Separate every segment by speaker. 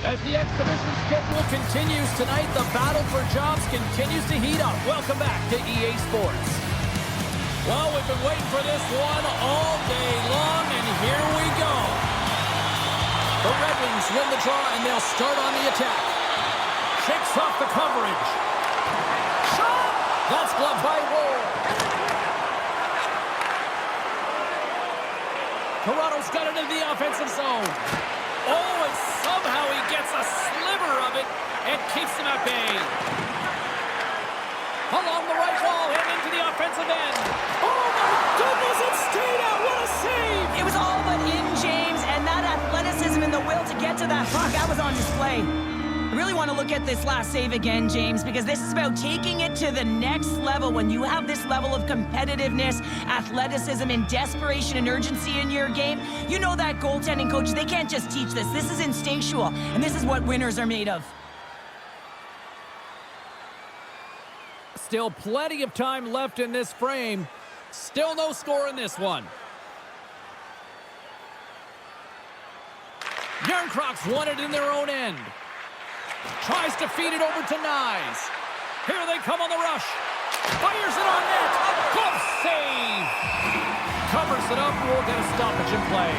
Speaker 1: As the exhibition schedule continues tonight, the battle for jobs continues to heat up. Welcome back to EA Sports. Well, we've been waiting for this one all day long, and here we go. The Red Wings win the draw, and they'll start on the attack. Shakes off the coverage. Shot! That's gloved by Ward. Toronto's got it into the offensive zone. Oh, and somehow he gets a sliver of it and keeps them at bay. Along the right wall and into the offensive end. Oh, my goodness, it stayed out. What a save.
Speaker 2: It was all but in, James, and that athleticism and the will to get to that puck, that was on display. I really want to look at this last save again, James, because this is about taking it to the next level. When you have this level of competitiveness, athleticism, and desperation and urgency in your game, you know that goaltending coaches, they can't just teach this. This is instinctual, and this is what winners are made of.
Speaker 1: Still plenty of time left in this frame. Still no score in this one. Yarncrocs won it in their own end. Tries to feed it over to Nyes. Here they come on the rush. Fires it on net. Glove save. Covers it up. We'll get a stoppage in play.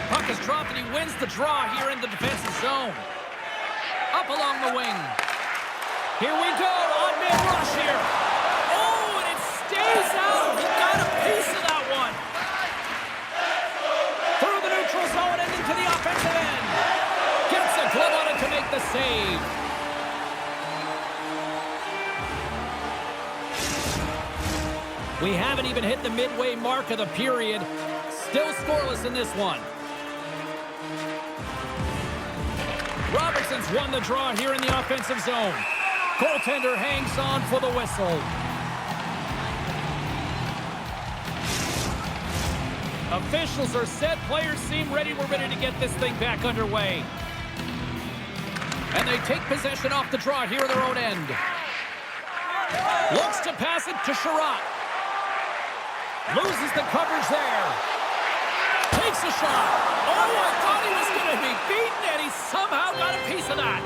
Speaker 1: Puck is dropped and he wins the draw here in the defensive zone. Up along the wing. Here we go on mid-rush here. Stays out. He got a piece of that one. Through the neutral zone and into the offensive end. Gets a glove on it to make the save. We haven't even hit the midway mark of the period. Still scoreless in this one. Robertson's won the draw here in the offensive zone. Goaltender hangs on for the whistle. Officials are set. Players seem ready. We're ready to get this thing back underway. And they take possession off the draw here in their own end. Looks to pass it to Sherratt. Loses the coverage there. Takes a shot. Oh, I thought he was going to be beaten, and he somehow got a piece of that.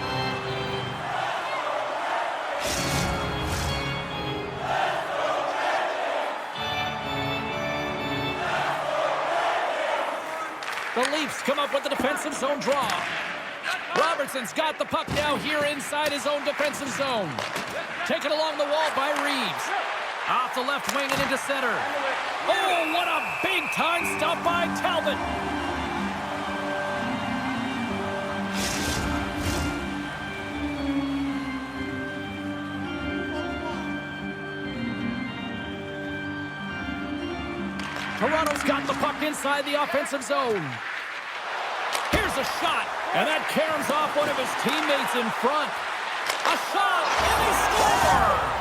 Speaker 1: The Leafs come up with the defensive zone draw. Robertson's got the puck now here inside his own defensive zone. Taken along the wall by Reeves. Off the left wing and into center. Oh, what a big-time stop by Talbot. Toronto's got the puck inside the offensive zone. Here's a shot, and that caroms off one of his teammates in front. A shot, and they score!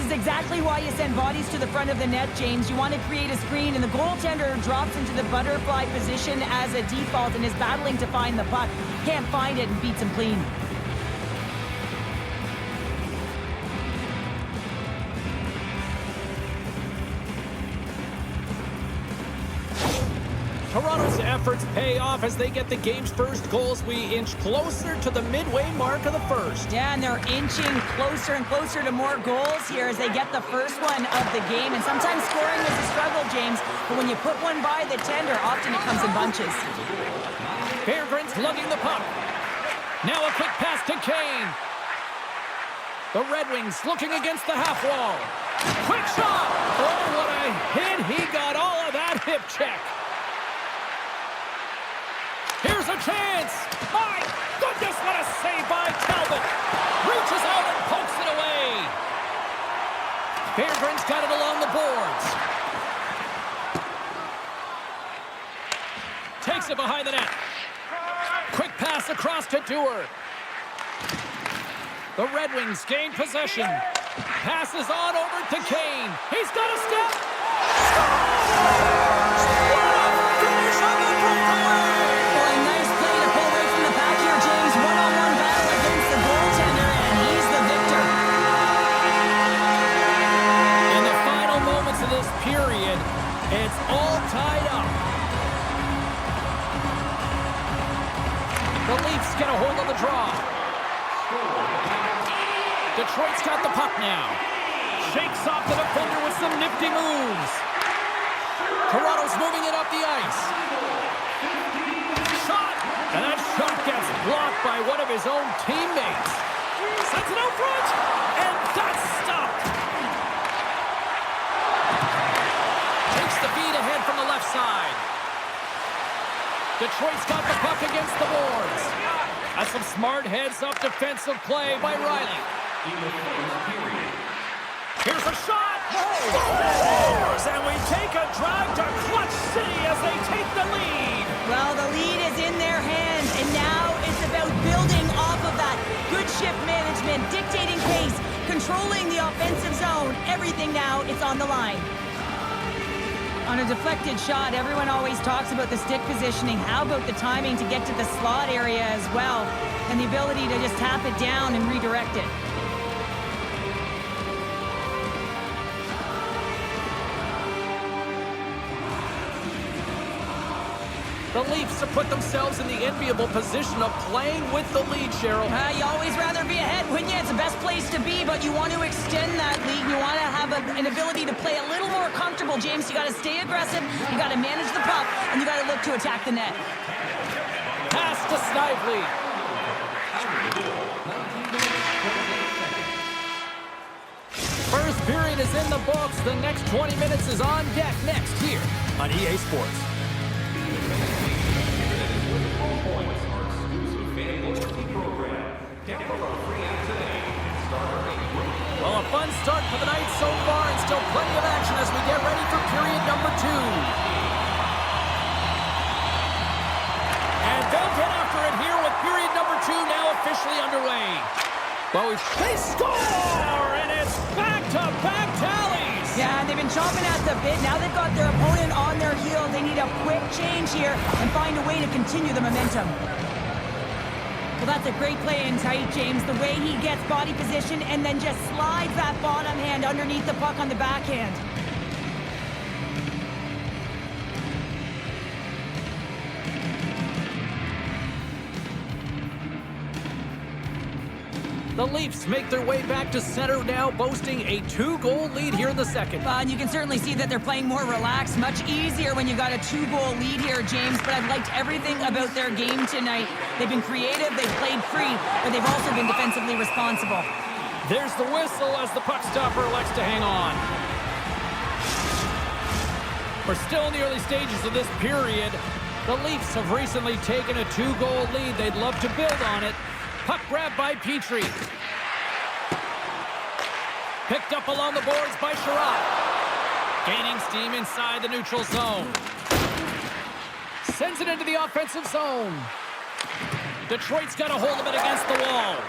Speaker 2: Exactly why you send bodies to the front of the net, James. You want to create a screen, and the goaltender drops into the butterfly position as a default and is battling to find the puck. Can't find it and beats him clean.
Speaker 1: Toronto's efforts pay off as they get the game's first goals. We inch closer to the midway mark of the first.
Speaker 2: Yeah, and they're inching closer and closer to more goals here as they get the first one of the game. And sometimes scoring is a struggle, James, but when you put one by the tender, often it comes in bunches.
Speaker 1: Fairgrens lugging the puck. Now a quick pass to Kane. The Red Wings looking against the half wall. Quick shot! Oh, what a hit! He got all of that hip check. Here's a chance! My goodness, what a save by Talbot! Reaches out and pokes it away! Fairgrens got it along the boards. Takes it behind the net. Quick pass across to Dewar. The Red Wings gain possession. Passes on over to Kane. He's got a step.
Speaker 2: Finish on the breakaway! Boy, nice play to pull away from the back here, James. One-on-one battle against the goaltender, and he's the victor.
Speaker 1: In the final moments of this period, it's all tied up. The Leafs get a hold of the draw. Detroit's got the puck now. Shakes off the defender with some nifty moves. Toronto's moving it up the ice. Shot! And that shot gets blocked by one of his own teammates. Sends it out front! And that's stopped! Takes the feed ahead from the left side. Detroit's got the puck against the boards. That's some smart heads-up defensive play by Riley. Here's a shot! Scores! And we take a drive to Clutch City as they take the lead.
Speaker 2: Well, the lead is in their hands, and now it's about building off of that. Good shift management, dictating pace, controlling the offensive zone. Everything now, it's on the line. On a deflected shot, everyone always talks about the stick positioning. How about the timing to get to the slot area as well, and the ability to just tap it down and redirect it.
Speaker 1: The Leafs have put themselves in the enviable position of playing with the lead, Cheryl.
Speaker 2: You always rather be ahead, wouldn't you? It's the best place to be, but you want to extend that lead. You want to have an ability to play a little more comfortable, James. You got to stay aggressive, you got to manage the puck, and you got to look to attack the net.
Speaker 1: Pass to Snively. First period is in the books. The next 20 minutes is on deck next here on EA Sports. Well, a fun start for the night so far, and still plenty of action as we get ready for period number 2. And they'll get after it here with period number 2 now officially underway. Both they score, and it's back-to-back tallies.
Speaker 2: Yeah, and they've been chomping at the bit. Now they've got their opponent on their heels. They need a quick change here and find a way to continue the momentum. Well, that's a great play in tight, James. The way he gets body position and then just slides that bottom hand underneath the puck on the backhand.
Speaker 1: The Leafs make their way back to center now, boasting a 2-goal lead here in the second.
Speaker 2: And you can certainly see that they're playing more relaxed, much easier when you got a 2-goal lead here, James. But I've liked everything about their game tonight. They've been creative, they've played free, but they've also been defensively responsible.
Speaker 1: There's the whistle as the puck stopper elects to hang on. We're still in the early stages of this period. The Leafs have recently taken a 2-goal lead. They'd love to build on it. Puck grab by Petrie. Picked up along the boards by Sherratt. Gaining steam inside the neutral zone. Sends it into the offensive zone. Detroit's got a hold of it against the wall.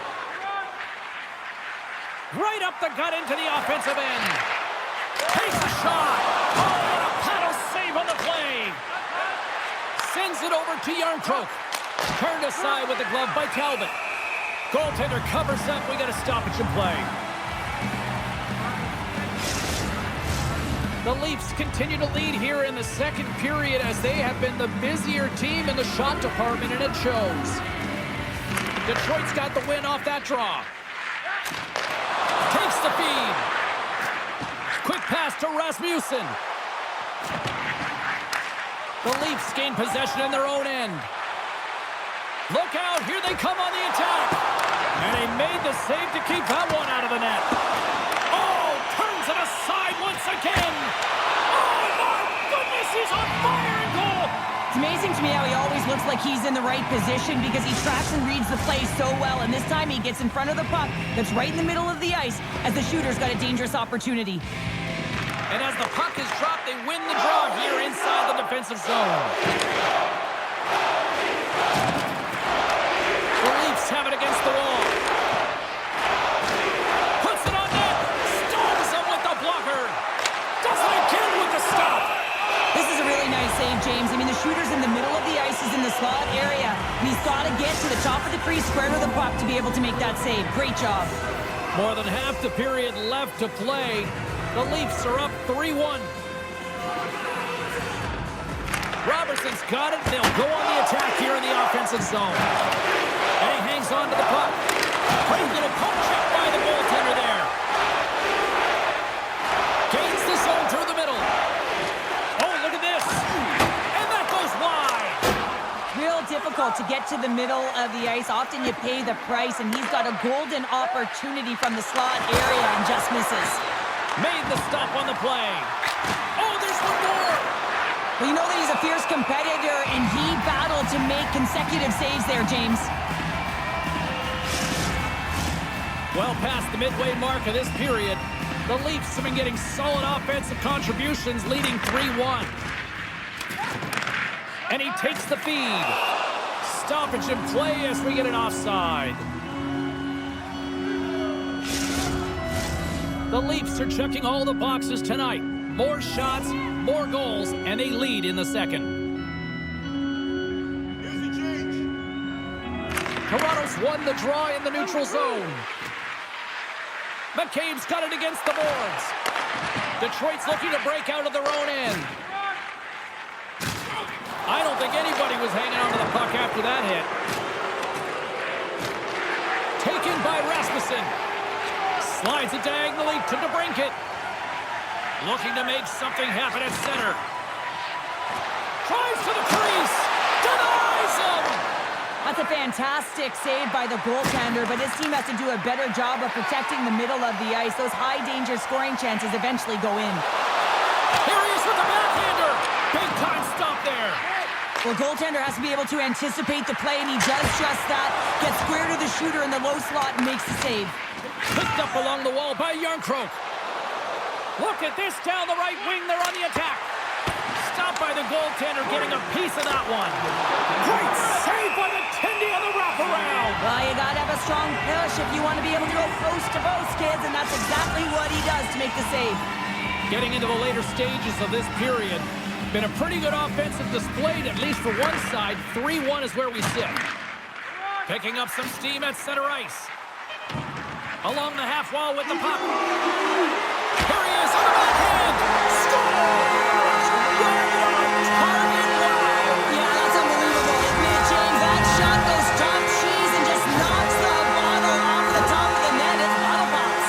Speaker 1: Right up the gut into the offensive end. Takes a shot. Oh, and a paddle save on the play. Sends it over to Yarncroke. Turned aside with the glove by Talbot. Goaltender covers up. We got a stoppage in play. The Leafs continue to lead here in the second period as they have been the busier team in the shot department, and it shows. Detroit's got the win off that draw. Takes the feed. Quick pass to Rasmussen. The Leafs gain possession in their own end. Look out, here they come on the attack. And he made the save to keep that one out of the net. Oh, turns it aside once again. Oh, my goodness, he's on fire in goal.
Speaker 2: It's amazing to me how he always looks like he's in the right position because he tracks and reads the play so well. And this time he gets in front of the puck that's right in the middle of the ice as the shooter's got a dangerous opportunity.
Speaker 1: And as the puck is dropped, they win the draw here inside the defensive zone. The Leafs have it against the wall. Puts it on net.
Speaker 2: slot area. He's got to get to the top of the crease, square to the puck to be able to make that save. Great job.
Speaker 1: More than half the period left to play. The Leafs are up 3-1. Robertson's got it. They'll go on the attack here in the offensive zone. And he hangs on to the puck. Great little poke check by the goaltender there. Gains the zone through the middle. Oh, look at this. And that goes wide.
Speaker 2: Real difficult to get to the middle of the ice. Often you pay the price, and he's got a golden opportunity from the slot area and just misses.
Speaker 1: Made the stop on the play. Oh, there's one more.
Speaker 2: Well, you know that he's a fierce competitor, and he battled to make consecutive saves there, James.
Speaker 1: Well past the midway mark of this period, the Leafs have been getting solid offensive contributions, leading 3-1. And he takes the feed. Stoppage in play as we get an offside. The Leafs are checking all the boxes tonight. More shots, more goals, and they lead in the second. Toronto's won the draw in the neutral zone. McCabe's got it against the boards. Detroit's looking to break out of their own end. I don't think anybody was hanging on to the puck after that hit. Taken by Rasmussen. Slides it diagonally to DeBrincat. Looking to make something happen at center. Tries to the crease. Denies him.
Speaker 2: That's a fantastic save by the goaltender, but his team has to do a better job of protecting the middle of the ice. Those high-danger scoring chances eventually go in.
Speaker 1: Here he is with the backhander. Big-time stop there.
Speaker 2: Well, goaltender has to be able to anticipate the play, and he does just that. Gets square to the shooter in the low slot and makes the save.
Speaker 1: Picked up along the wall by Yarncroke. Look at this down the right wing. They're on the attack. Stopped by the goaltender, getting a piece of that one. Great save by the Tendy on the wraparound.
Speaker 2: Well, you got to have a strong push if you want to be able to go post to post, kids, and that's exactly what he does to make the save.
Speaker 1: Getting into the later stages of this period, been a pretty good offensive display, at least for one side. 3-1 is where we sit. Picking up some steam at center ice. Along the half wall with the puck. Here he is on the backhand. Scores! Right on target line.
Speaker 2: Yeah, that's unbelievable, isn't it, James? That shot goes top cheese and just knocks the bottle off the top of the net. It's bottle box.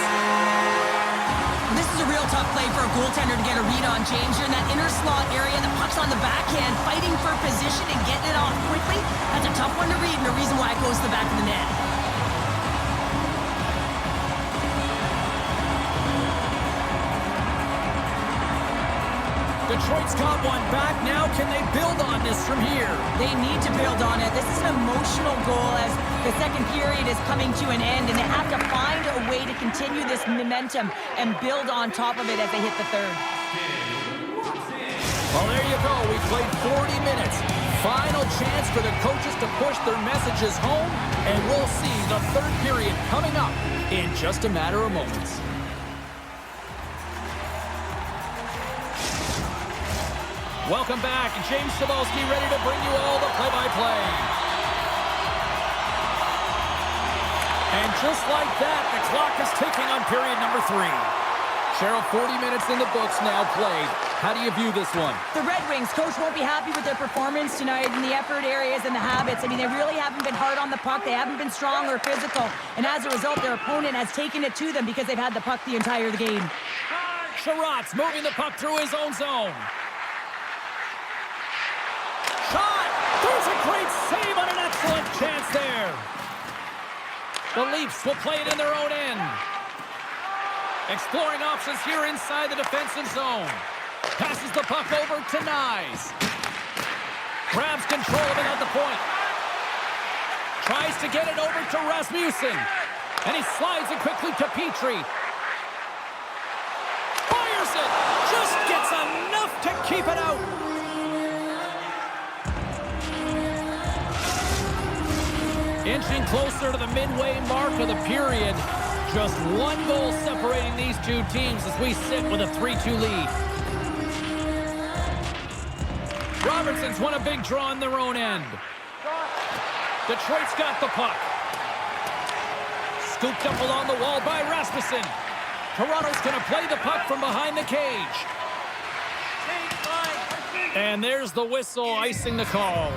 Speaker 2: This is a real tough play for a goaltender to get a read on, James. You're in that inner slot area. The puck's on the backhand, fighting for position and getting it off quickly. That's a tough one to read, and the reason why it goes to the back of the net.
Speaker 1: Detroit's got one back. Now can they build on this from here?
Speaker 2: They need to build on it. This is an emotional goal as the second period is coming to an end, and they have to find a way to continue this momentum and build on top of it as they hit the third.
Speaker 1: Well, there you go. We played 40 minutes. Final chance for the coaches to push their messages home, and we'll see the third period coming up in just a matter of moments. Welcome back. James Cebulski ready to bring you all the play-by-play. And just like that, the clock is ticking on period number 3. Cheryl, 40 minutes in the books now played. How do you view this one?
Speaker 2: The Red Wings, coach won't be happy with their performance tonight in the effort areas and the habits. I mean, they really haven't been hard on the puck. They haven't been strong or physical. And as a result, their opponent has taken it to them because they've had the puck the entire game.
Speaker 1: Sherratt's moving the puck through his own zone. Shot! There's a great save on an excellent chance there. The Leafs will play it in their own end. Exploring options here inside the defensive zone. Passes the puck over to Nyes. Grabs control of it at the point. Tries to get it over to Rasmussen. And he slides it quickly to Petrie. Fires it! Just gets enough to keep it out. Inching closer to the midway mark of the period. Just one goal separating these two teams as we sit with a 3-2 lead. Robertson's won a big draw on their own end. Detroit's got the puck. Scooped up along the wall by Rasmussen. Toronto's going to play the puck from behind the cage. And there's the whistle icing the call.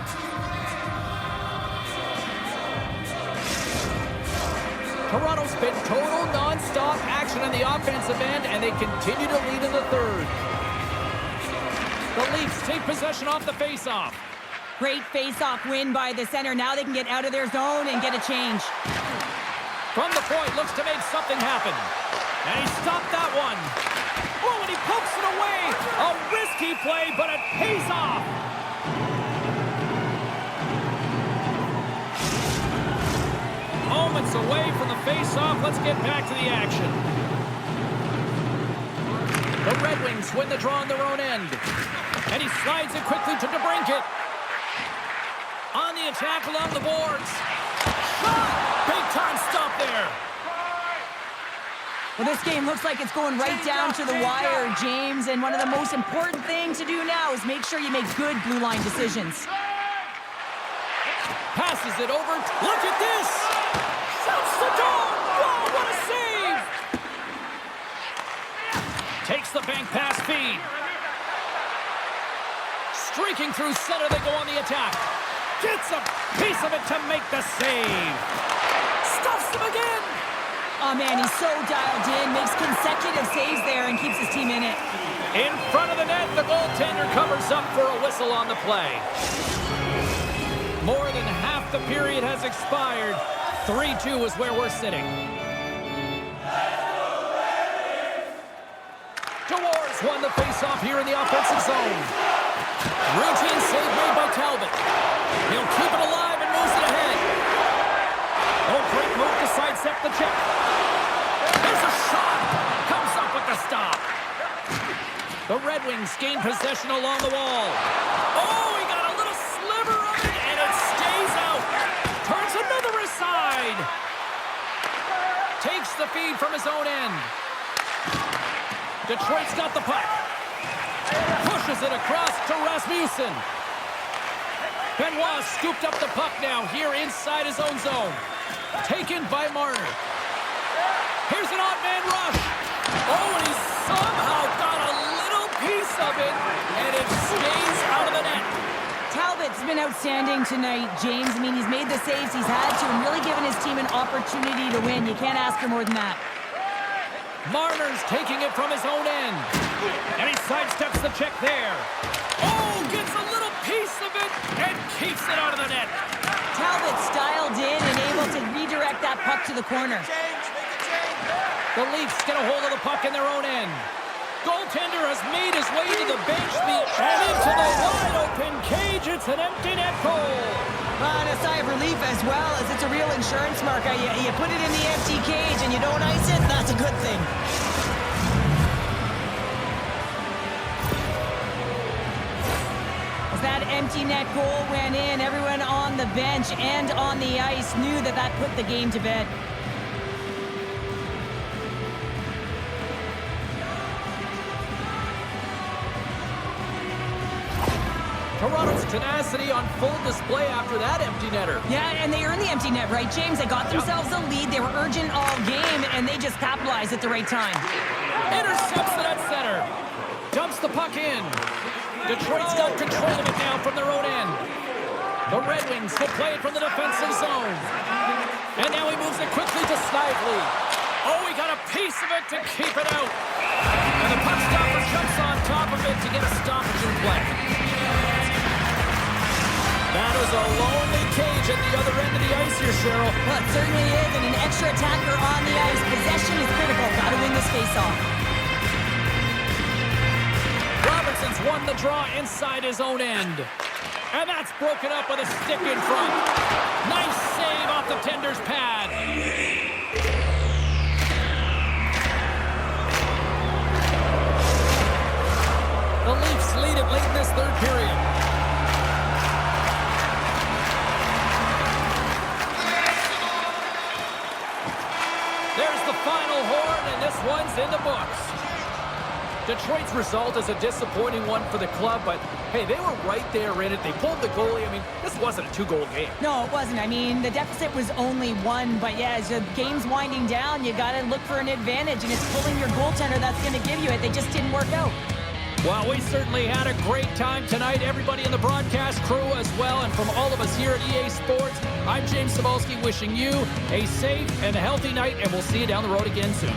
Speaker 1: Toronto's been total non-stop action on the offensive end, and they continue to lead in the third. The Leafs take possession off the face-off.
Speaker 2: Great face-off win by the center. Now they can get out of their zone and get a change.
Speaker 1: From the point, looks to make something happen. And he stopped that one. Oh, and he pokes it away. A risky play, but it pays off. Moments away from the face-off. Let's get back to the action. The Red Wings win the draw on their own end. And he slides it quickly to DeBrincat. On the attack along the boards. Shot! Big-time stop there.
Speaker 2: Well, this game looks like it's going right down to the wire, James. And one of the most important things to do now is make sure you make good blue line decisions.
Speaker 1: Passes it over. Look at this! Shoots the door! Wow, what a save! Takes the bank pass feed. Streaking through center, they go on the attack. Gets a piece of it to make the save. Stuffs him again!
Speaker 2: Oh, man, he's so dialed in, makes consecutive saves there and keeps his team in it.
Speaker 1: In front of the net, the goaltender covers up for a whistle on the play. More than half the period has expired. 3-2 is where we're sitting. DeWars won the faceoff here in the offensive zone. Routine save made by Talbot. He'll keep it alive and moves it ahead. Oh, great move to sidestep the check. There's a shot. Comes up with the stop. The Red Wings gain possession along the wall. Oh, he got a little sliver of it, and it stays out. Turns another aside. Takes the feed from his own end. Detroit's got the puck. Pushes it across to Rasmussen. Benoit scooped up the puck now here inside his own zone. Taken by Marner. Here's an odd man rush. Oh, and he somehow got a little piece of it, and it stays out of the net.
Speaker 2: Talbot's been outstanding tonight, James. I mean, he's made the saves he's had to and really given his team an opportunity to win. You can't ask for more than that.
Speaker 1: Marner's taking it from his own end. And he sidesteps the check there. Oh, gets a little piece of it and keeps it out of the net.
Speaker 2: Talbot's dialed in and able to redirect that puck to the corner.
Speaker 1: The Leafs get a hold of the puck in their own end. Goaltender has made his way to the bench and into the wide-open cage. It's an empty net goal.
Speaker 2: And a sigh of relief as well, as it's a real insurance marker. You put it in the empty cage and you don't ice it, that's a good thing. As that empty net goal went in, everyone on the bench and on the ice knew that that put the game to bed.
Speaker 1: Toronto's tenacity on full display after that empty netter.
Speaker 2: Yeah, and they earned the empty net, right, James? They got themselves a lead. They were urgent all game, and they just capitalized at the right time.
Speaker 1: Intercepts it at center. Dumps the puck in. Detroit's got control of it now from their own end. The Red Wings will play it from the defensive zone. And now he moves it quickly to Snively. Oh, he got a piece of it to keep it out. And the puck stopper jumps on top of it to get a stoppage in play. That is a lonely cage at the other end of the ice here, Cheryl.
Speaker 2: Well, it certainly is, and an extra attacker on the ice. Possession is critical. Got to win this face-off.
Speaker 1: Robertson's won the draw inside his own end. And that's broken up with a stick in front. Nice save off the tender's pad. The Leafs lead it late in this third period. There's the final horn, and this one's in the books. Detroit's result is a disappointing one for the club, but hey, they were right there in it. They pulled the goalie. I mean, this wasn't a two-goal game.
Speaker 2: No, it wasn't. I mean, the deficit was only one, but yeah, as the game's winding down, you got to look for an advantage, and it's pulling your goaltender that's going to give you it. They just didn't work out.
Speaker 1: Well, we certainly had a great time tonight. Everybody in the broadcast crew as well, and from all of us here at EA Sports, I'm James Cybulski wishing you a safe and healthy night, and we'll see you down the road again soon.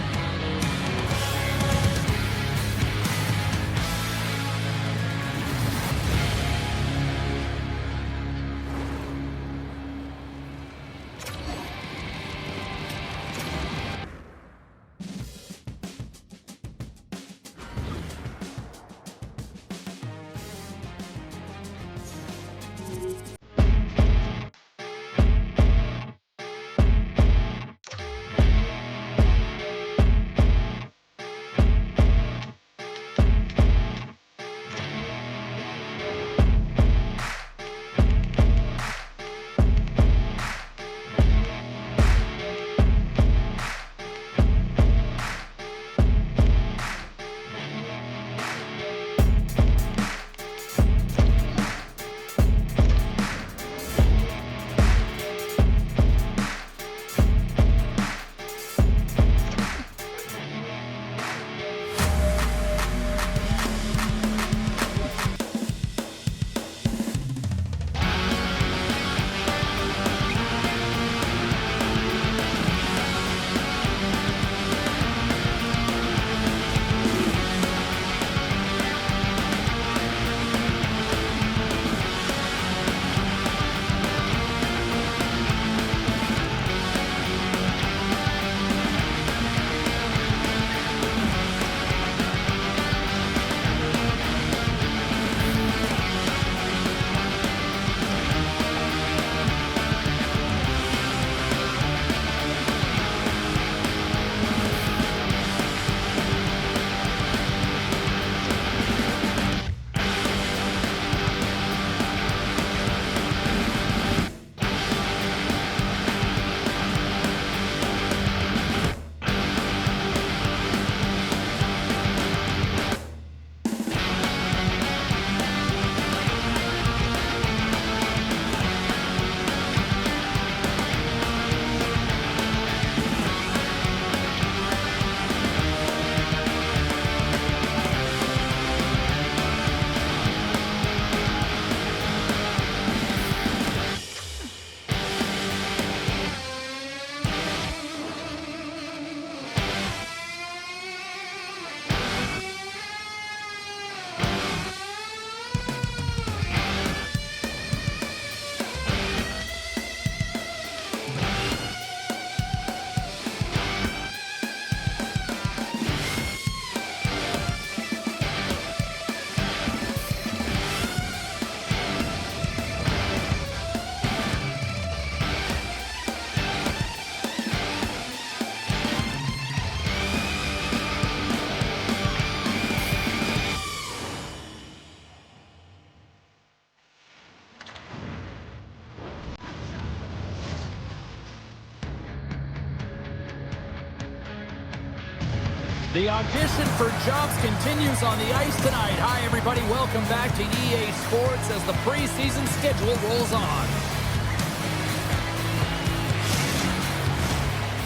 Speaker 1: The audition for jobs continues on the ice tonight. Hi, everybody. Welcome back to EA Sports as the preseason schedule rolls on.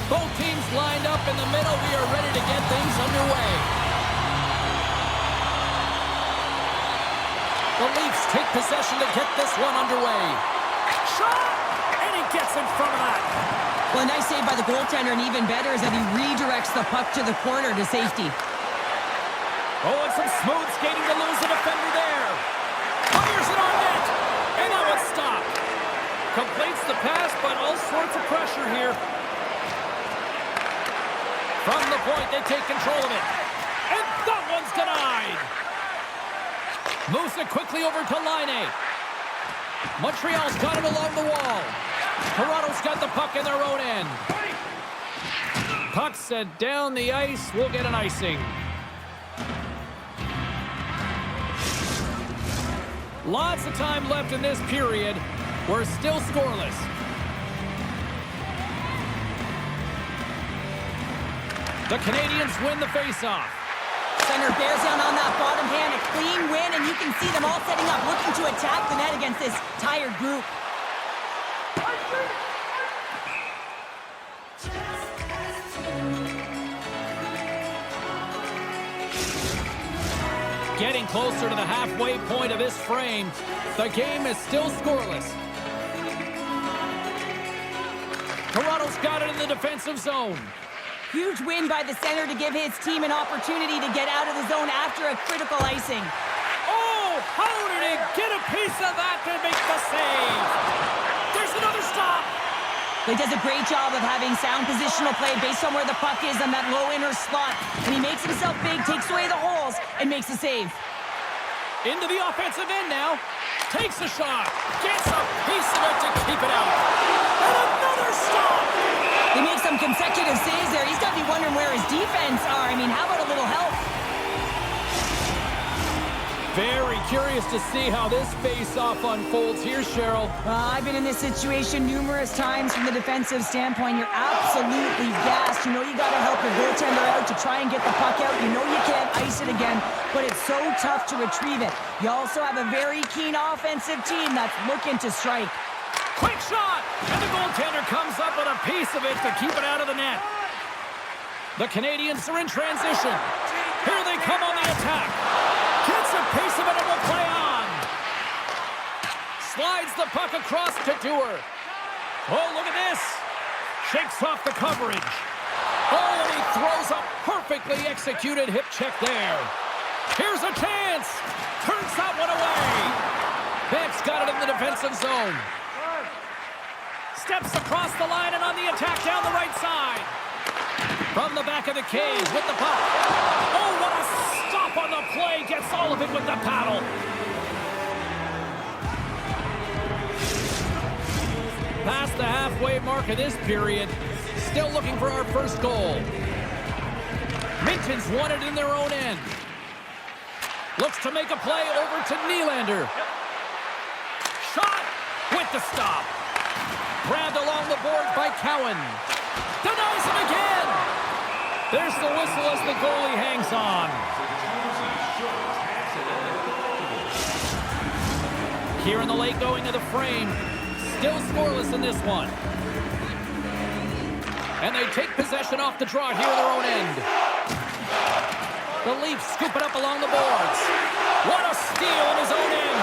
Speaker 1: Both teams lined up in the middle. We are ready to get things underway. The Leafs take possession to get this one underway. Shot! And he gets in front of that.
Speaker 2: Well, a nice save by the goaltender, and even better is that he redirects the puck to the corner to safety.
Speaker 1: Oh, and some smooth skating to lose the defender there. Fires it on net, and that was stopped. Completes the pass, but all sorts of pressure here. From the point, they take control of it. And that one's denied. Moves it quickly over to Laine. Montreal's got it along the wall. Toronto's got the puck in their own end. Puck sent down the ice. We'll get an icing. Lots of time left in this period. We're still scoreless. The Canadians win the faceoff.
Speaker 2: center bears down on that bottom hand. A clean win, and you can see them all setting up, looking to attack the net against this tired group.
Speaker 1: Getting closer to the halfway point of this frame. The game is still scoreless. Toronto's got it in the defensive zone.
Speaker 2: Huge win by the center to give his team an opportunity to get out of the zone after a critical icing.
Speaker 1: Oh, how did he get a piece of that to make the save? There's another stop.
Speaker 2: He does a great job of having sound positional play based on where the puck is on that low inner slot. And he makes himself big, takes away the holes, and makes a save.
Speaker 1: Into the offensive end now. Takes a shot. Gets a piece of it to keep it out. And another stop.
Speaker 2: He makes some consecutive saves there. He's got to be wondering where his defense are. I mean, how about a little help?
Speaker 1: Very curious to see how this face-off unfolds here, Cheryl.
Speaker 2: I've been in this situation numerous times from the defensive standpoint. You're absolutely gassed. You know you got to help your goaltender out to try and get the puck out. You know you can't ice it again, but it's so tough to retrieve it. You also have a very keen offensive team that's looking to strike.
Speaker 1: Quick shot! And the goaltender comes up with a piece of it to keep it out of the net. The Canadians are in transition. Here they come on the attack. Gets a piece of it and will play on. Slides the puck across to Dewar. Oh, look at this. Shakes off the coverage. Oh, and he throws a perfectly executed hip check there. Here's a chance. Turns that one away. Beck's got it in the defensive zone. Steps across the line and on the attack down the right side. From the back of the cage with the puck. Oh, what a stop on the play. Gets all of it with the paddle. Past the halfway mark of this period. Still looking for our first goal. Minton's won it in their own end. Looks to make a play over to Nylander. Shot with the stop. Grabbed along the boards by Cowan. Denies him again. There's the whistle as the goalie hangs on. Here in the late going of the frame. Still scoreless in this one. And they take possession off the draw here in their own end. The Leafs scoop it up along the boards. What a steal in his own end.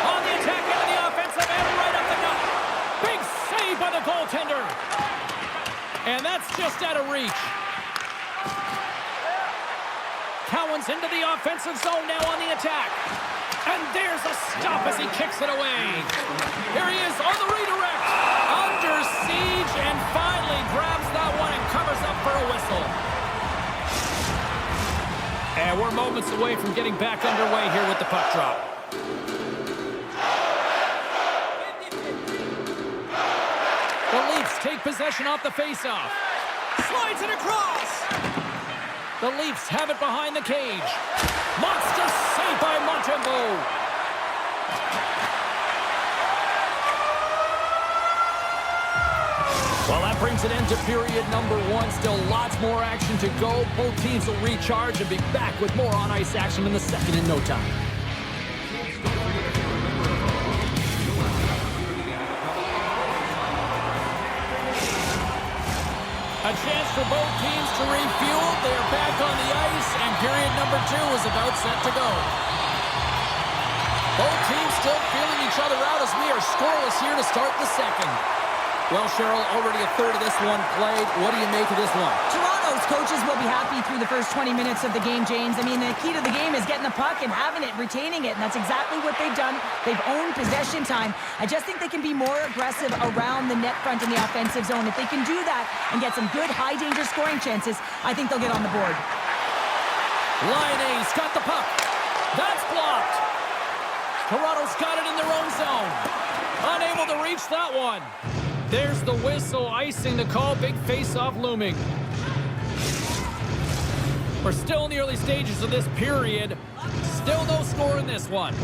Speaker 1: On the attack into the offensive end, right up the gut. Big save by the goaltender. And that's just out of reach. Cowan's into the offensive zone now on the attack. And there's a stop as he kicks it away. Here he is on the redirect. Under siege and finally grabs that one and covers up for a whistle. And we're moments away from getting back underway here with the puck drop. The Leafs take possession off the faceoff. Slides it across. The Leafs have it behind the cage. Monster save by Montembeault. Well, that brings an end to period number one. Still lots more action to go. Both teams will recharge and be back with more on-ice action in the second in no time. A chance for both teams to refuel. They are back on the ice, and period number two is about set to go. Both teams still feeling each other out as we are scoreless here to start the second. Well, Cheryl, already a third of this one played. What do you make of this one?
Speaker 2: Toronto's coaches will be happy through the first 20 minutes of the game, James. I mean, the key to the game is getting the puck and having it, retaining it, and that's exactly what they've done. They've owned possession time. I just think they can be more aggressive around the net front in the offensive zone. If they can do that and get some good high-danger scoring chances, I think they'll get on the board.
Speaker 1: Line A's got the puck. That's blocked. Toronto's got it in their own zone. Unable to reach that one. There's the whistle, icing the call. Big face-off looming. We're still in the early stages of this period. Still no score in this one.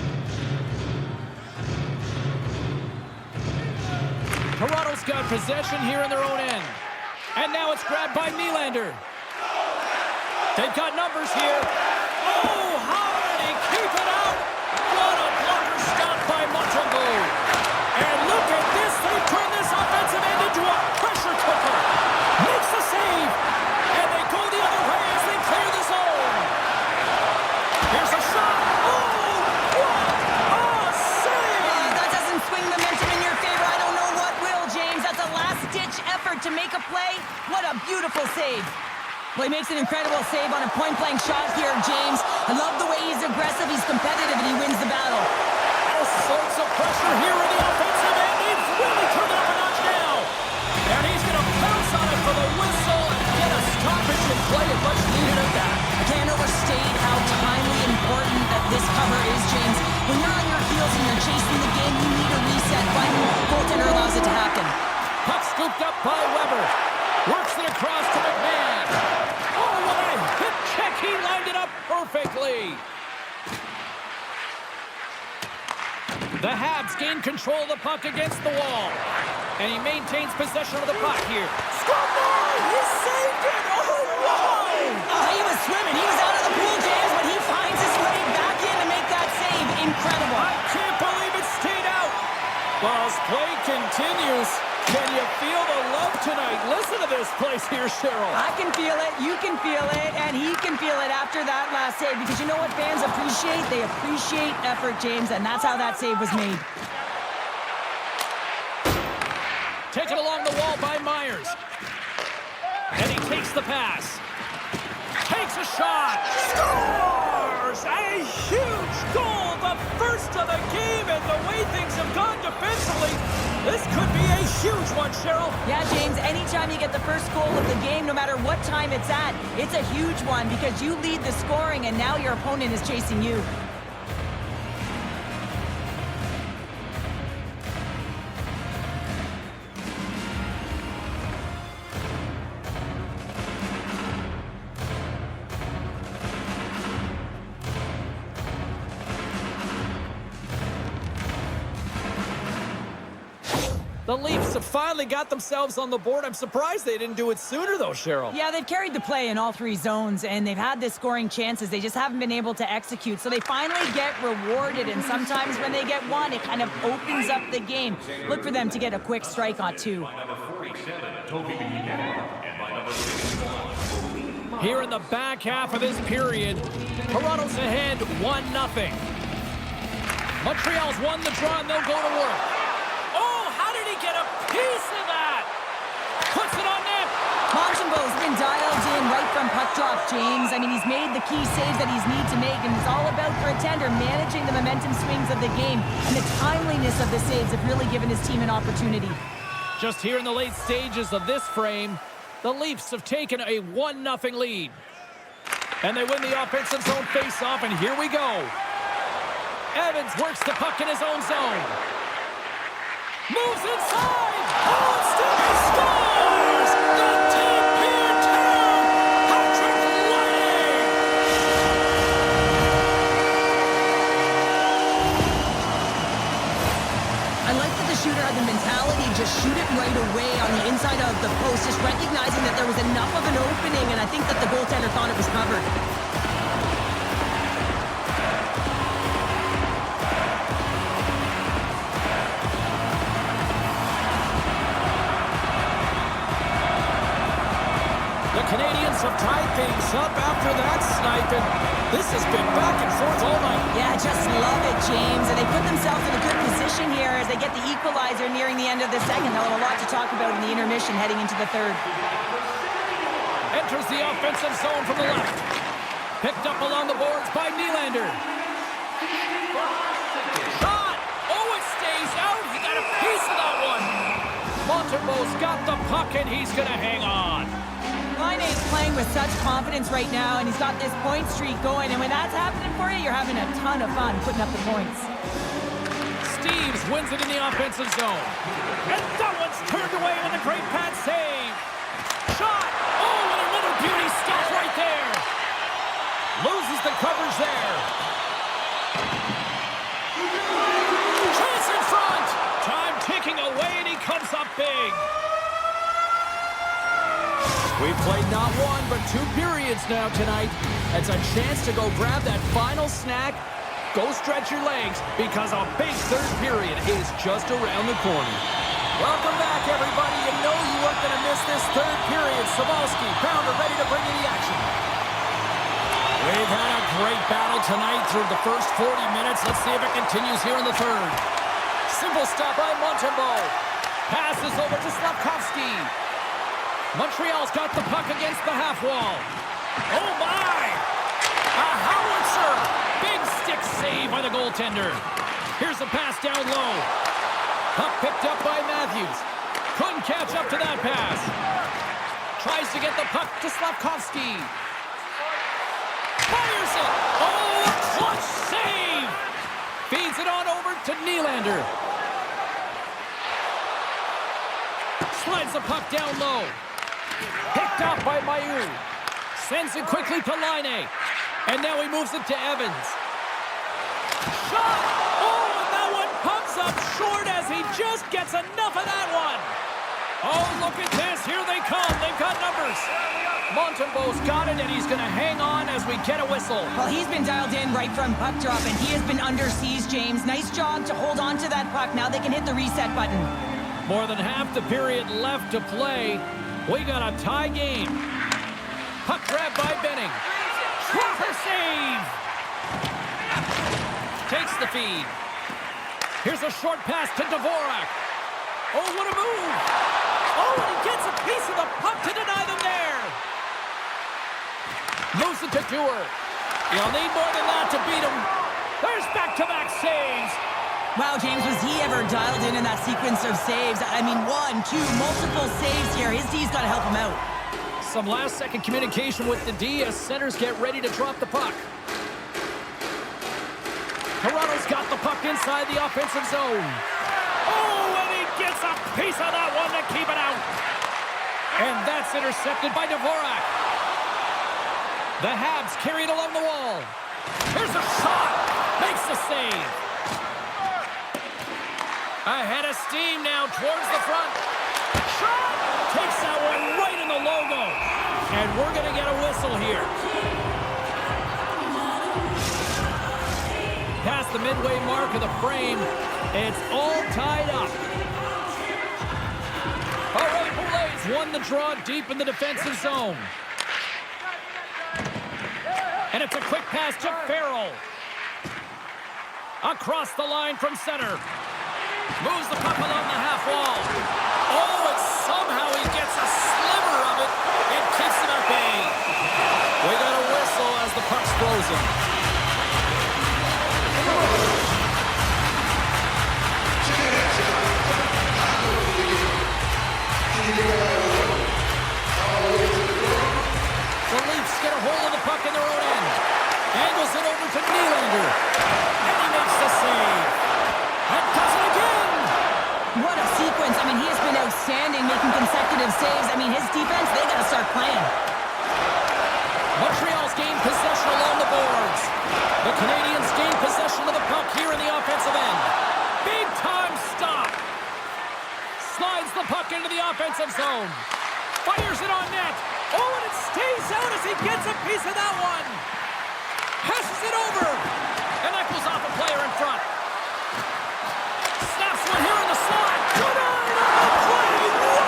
Speaker 1: Toronto's got possession here in their own end. And now it's grabbed by Nylander. They've got numbers scores here. Oh, how did he keep it out? What a blocker stop by Montembeau. And look at this. They turn this offensive end into a pressure cooker. Makes the save. And they go the other way as they clear the zone. Here's a shot. Oh, what a save.
Speaker 2: That doesn't swing momentum in your favor. I don't know what will, James. That's a last-ditch effort to make a play. What a beautiful save. Well, he makes an incredible save on a point-blank shot here, James. I love the way he's aggressive, he's competitive, and he wins the battle.
Speaker 1: All sorts of pressure here in the offensive end. He's really turned it up a notch now. And he's going to pounce on it for the whistle and get a stoppage in play, and much needed at that.
Speaker 2: I can't overstate how timely important that this cover is, James. When you're on your heels and you're chasing the game, you need a reset button. Goaltender allows it to happen.
Speaker 1: Puck scooped up by Weber. Works it across to McMahon. Oh, what a hip check. He lined it up perfectly. The Habs gain control of the puck against the wall. And he maintains possession of the puck here. Score! He saved it! Oh, wow!
Speaker 2: Oh, he was swimming. He was out of the pool, James, but he finds his way back in to make that save. Incredible.
Speaker 1: I can't believe it stayed out. Well, as play continues, can you feel the love tonight? Listen to this place here, Cheryl.
Speaker 2: I can feel it, you can feel it, and he can feel it after that last save. Because you know what fans appreciate? They appreciate effort, James, and that's how that save was made.
Speaker 1: Taken along the wall by Myers. And he takes the pass. Takes a shot. Scores! A huge goal! The first of the game, and the way things have gone defensively, this could be a huge one, Cheryl.
Speaker 2: Yeah, James, anytime you get the first goal of the game, no matter what time it's at, it's a huge one because you lead the scoring and now your opponent is chasing you.
Speaker 1: The Leafs have finally got themselves on the board. I'm surprised they didn't do it sooner, though, Cheryl.
Speaker 2: Yeah, they've carried the play in all three zones, and they've had the scoring chances. They just haven't been able to execute, so they finally get rewarded, and sometimes when they get one, it kind of opens up the game. Look for them to get a quick strike on two.
Speaker 1: Here in the back half of this period, Toronto's ahead 1-0. Montreal's won the draw, and they'll go to work. Get a piece of that. Puts it on net.
Speaker 2: Montembeau's been dialed in right from puck drop, James. I mean, he's made the key saves that he's need to make, and it's all about for a tender managing the momentum swings of the game, and the timeliness of the saves have really given his team an opportunity.
Speaker 1: Just here in the late stages of this frame, the Leafs have taken a 1-0 lead. And they win the offensive zone face-off, and here we go. Evans works the puck in his own zone. Moves inside! Oh, still he scores! The team here turn! Patrick Laine!
Speaker 2: I like that the shooter had the mentality, just shoot it right away on the inside of the post, just recognizing that there was enough of an opening, and I think that the goaltender thought it was covered.
Speaker 1: Canadians have tied things up after that snipe, and this has been back and forth all night.
Speaker 2: Yeah, just love it, James. And they put themselves in a good position here as they get the equalizer nearing the end of the second. They'll have a lot to talk about in the intermission heading into the third.
Speaker 1: Enters the offensive zone from the left. Picked up along the boards by Nylander. Shot! Oh, it stays out. He got a piece of that one. Montembeau's got the puck, and he's going to hang on.
Speaker 2: Laine's playing with such confidence right now, and he's got this point streak going. And when that's happening for you, you're having a ton of fun putting up the points.
Speaker 1: Steves wins it in the offensive zone. And that one's turned away with a great pad save. Shot! Oh, and another beauty stop right there. Loses the coverage there. Chance in front. Time ticking away, and he comes up big. We've played not one, but 2 periods now tonight. It's a chance to go grab that final snack. Go stretch your legs, because a big third period is just around the corner. Welcome back, everybody. You know you weren't going to miss this third period. Savalski, Pounder, ready to bring you the action. We've had a great battle tonight through the first 40 minutes. Let's see if it continues here in the third. Simple stop by Montembeault. Passes over to Slafkovsky. Montreal's got the puck against the half wall. Oh, my! A howitzer! Big stick save by the goaltender. Here's a pass down low. Puck picked up by Matthews. Couldn't catch up to that pass. Tries to get the puck to Slafkovsky. Fires it! Oh, clutch save! Feeds it on over to Nylander. Slides the puck down low. Picked up by Mailloux. Sends it quickly to Laine. And now he moves it to Evans. Shot! Oh, and that one pumps up short as he just gets enough of that one. Oh, look at this. Here they come. They've got numbers. Montembeault's got it, and he's going to hang on as we get a whistle.
Speaker 2: Well, he's been dialed in right from puck drop, and he has been under siege, James. Nice job to hold on to that puck. Now they can hit the reset button.
Speaker 1: More than half the period left to play. We got a tie game. Puck grab by Benning. Proper save. Takes the feed. Here's a short pass to Dvorak. Oh, what a move. Oh, and he gets a piece of the puck to deny them there. Moves it to Dewar. You'll need more than that to beat him. There's back-to-back saves.
Speaker 2: Wow, James, was he ever dialed in that sequence of saves? I mean, 1, 2, multiple saves here. His D's got to help him out.
Speaker 1: Some last-second communication with the D as centers get ready to drop the puck. Toronto's got the puck inside the offensive zone. Oh, and he gets a piece of that one to keep it out. And that's intercepted by Dvorak. The Habs carry it along the wall. Here's a shot. Makes the save. Ahead of steam now towards the front. Shot! Takes that one right in the logo. And we're going to get a whistle here. Past the midway mark of the frame. It's all tied up. All right, Boulets won the draw deep in the defensive zone. And it's a quick pass to Farrell. Across the line from center. Moves the puck along the half wall. Oh, and somehow he gets a sliver of it and keeps it at bay. We got a whistle as the puck's frozen. The Leafs get a hold of the puck in their own end. Angles it over to Nylander. And he makes the save. And does it again!
Speaker 2: What a sequence. I mean, he has been outstanding making consecutive saves. I mean, his defense, they got to start playing.
Speaker 1: Montreal's gained possession along the boards. The Canadiens gain possession of the puck here in the offensive end. Big time stop. Slides the puck into the offensive zone. Fires it on net. Oh, and it stays out as he gets a piece of that one. Passes it over. And that goes off a player in front. Snaps one here in the slot. Good eye on the play. Whoa!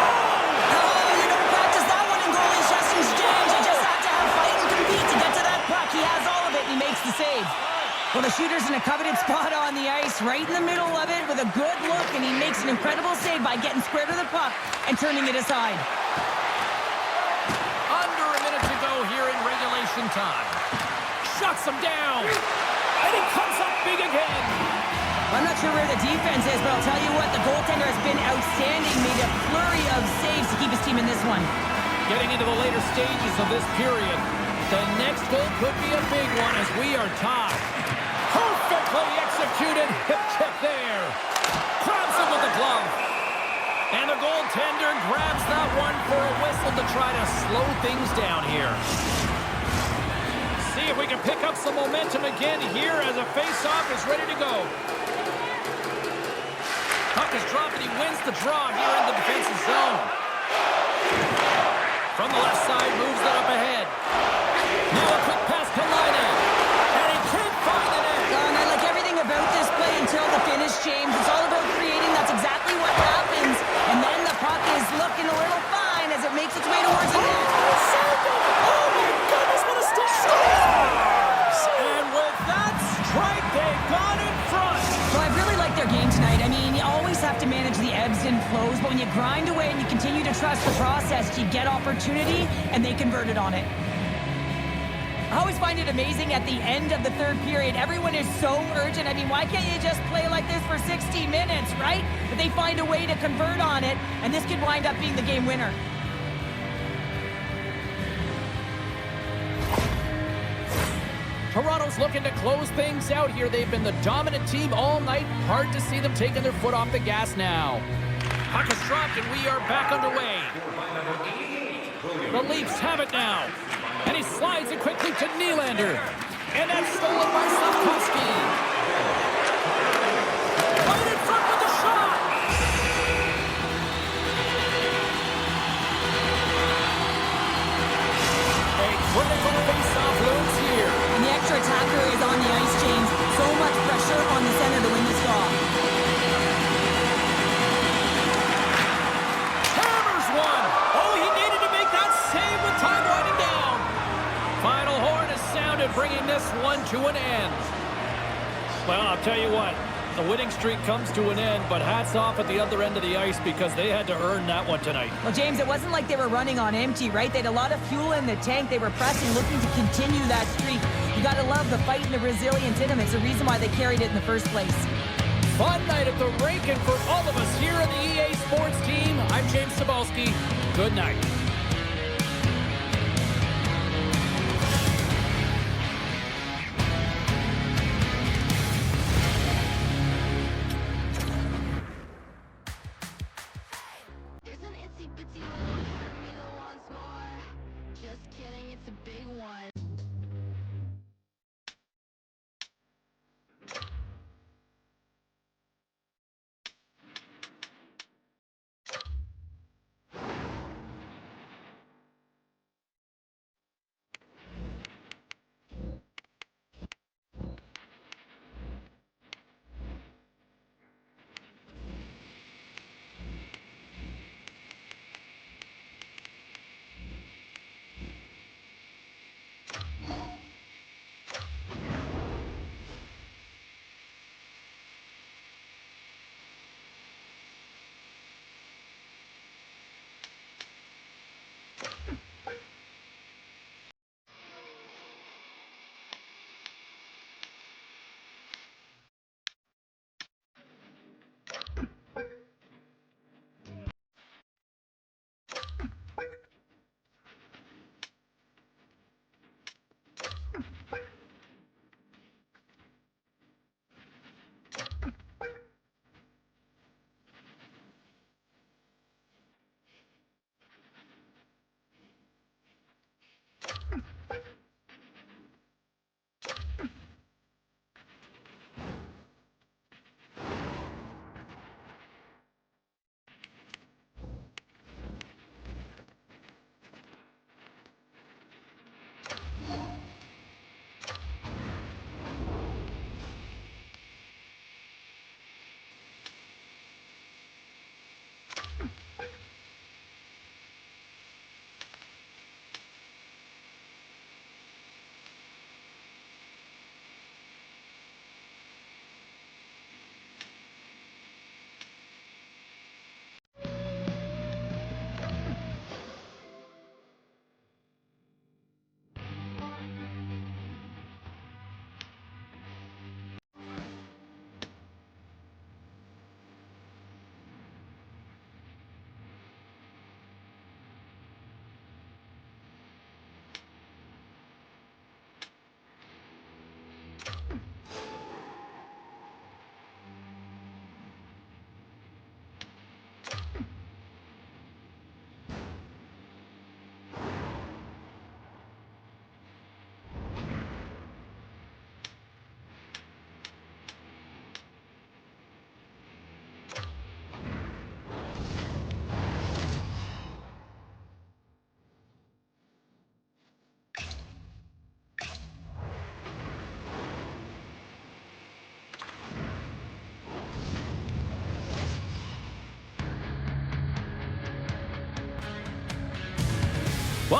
Speaker 2: Oh, you don't practice that one in goalie sessions, James. You just have to have fight and compete to get to that puck. He has all of it, and he makes the save. Well, the shooter's in a coveted spot on the ice, right in the middle of it with a good look, and he makes an incredible save by getting square to the puck and turning it aside.
Speaker 1: Under a minute to go here in regulation time. Shuts him down. And he comes up big again.
Speaker 2: I'm not sure where the defense is, but I'll tell you what, the goaltender has been outstanding, made a flurry of saves to keep his team in this one.
Speaker 1: Getting into the later stages of this period, the next goal could be a big one as we are tied. Perfectly executed hip check there. Grabs him with the glove. And the goaltender grabs that one for a whistle to try to slow things down here. See if we can pick up some momentum again here as a face-off is ready to go. Puck is dropped and he wins the draw here in the defensive zone. From the left side, moves it up ahead. Now a quick pass to Laine. And he can't find the net.
Speaker 2: And I like everything about this play until the finish, James. It's all about creating. That's exactly what happens. And then the puck is looking a little fine as it makes its way towards the net.
Speaker 1: Oh my goodness, what a stick! Scores! And with that strike, they got in front.
Speaker 2: Well, I really like their game tonight. I mean, you always have to manage the ebbs and flows, but when you grind away and you continue to trust the process, you get opportunity, and they converted on it. I always find it amazing at the end of the third period. Everyone is so urgent. I mean, why can't you just play like this for 60 minutes, right? But they find a way to convert on it, and this could wind up being the game winner.
Speaker 1: Toronto's looking to close things out here. They've been the dominant team all night. Hard to see them taking their foot off the gas now. Puck is dropped, and we are back underway. The Leafs have it now. And he slides it quickly to Nylander. And that's stolen by Slavkovsky. Right in front with the shot. A critical face-off looms here.
Speaker 2: And the extra attacker is on the ice, James. So much pressure on the center to win this draw.
Speaker 1: Hammers one. Oh, he needed to make that save with time winding down. Final horn is sounded, bringing this one to an end. Well, I'll tell you what, the winning streak comes to an end, but hats off at the other end of the ice because they had to earn that one tonight.
Speaker 2: Well, James, it wasn't like they were running on empty, right? They had a lot of fuel in the tank. They were pressing, looking to continue that streak. You got to love the fight and the resilience in them. It's the reason why they carried it in the first place.
Speaker 1: Fun night at the rink, and for all of us here on the EA Sports team, I'm James Cebulski. Good night.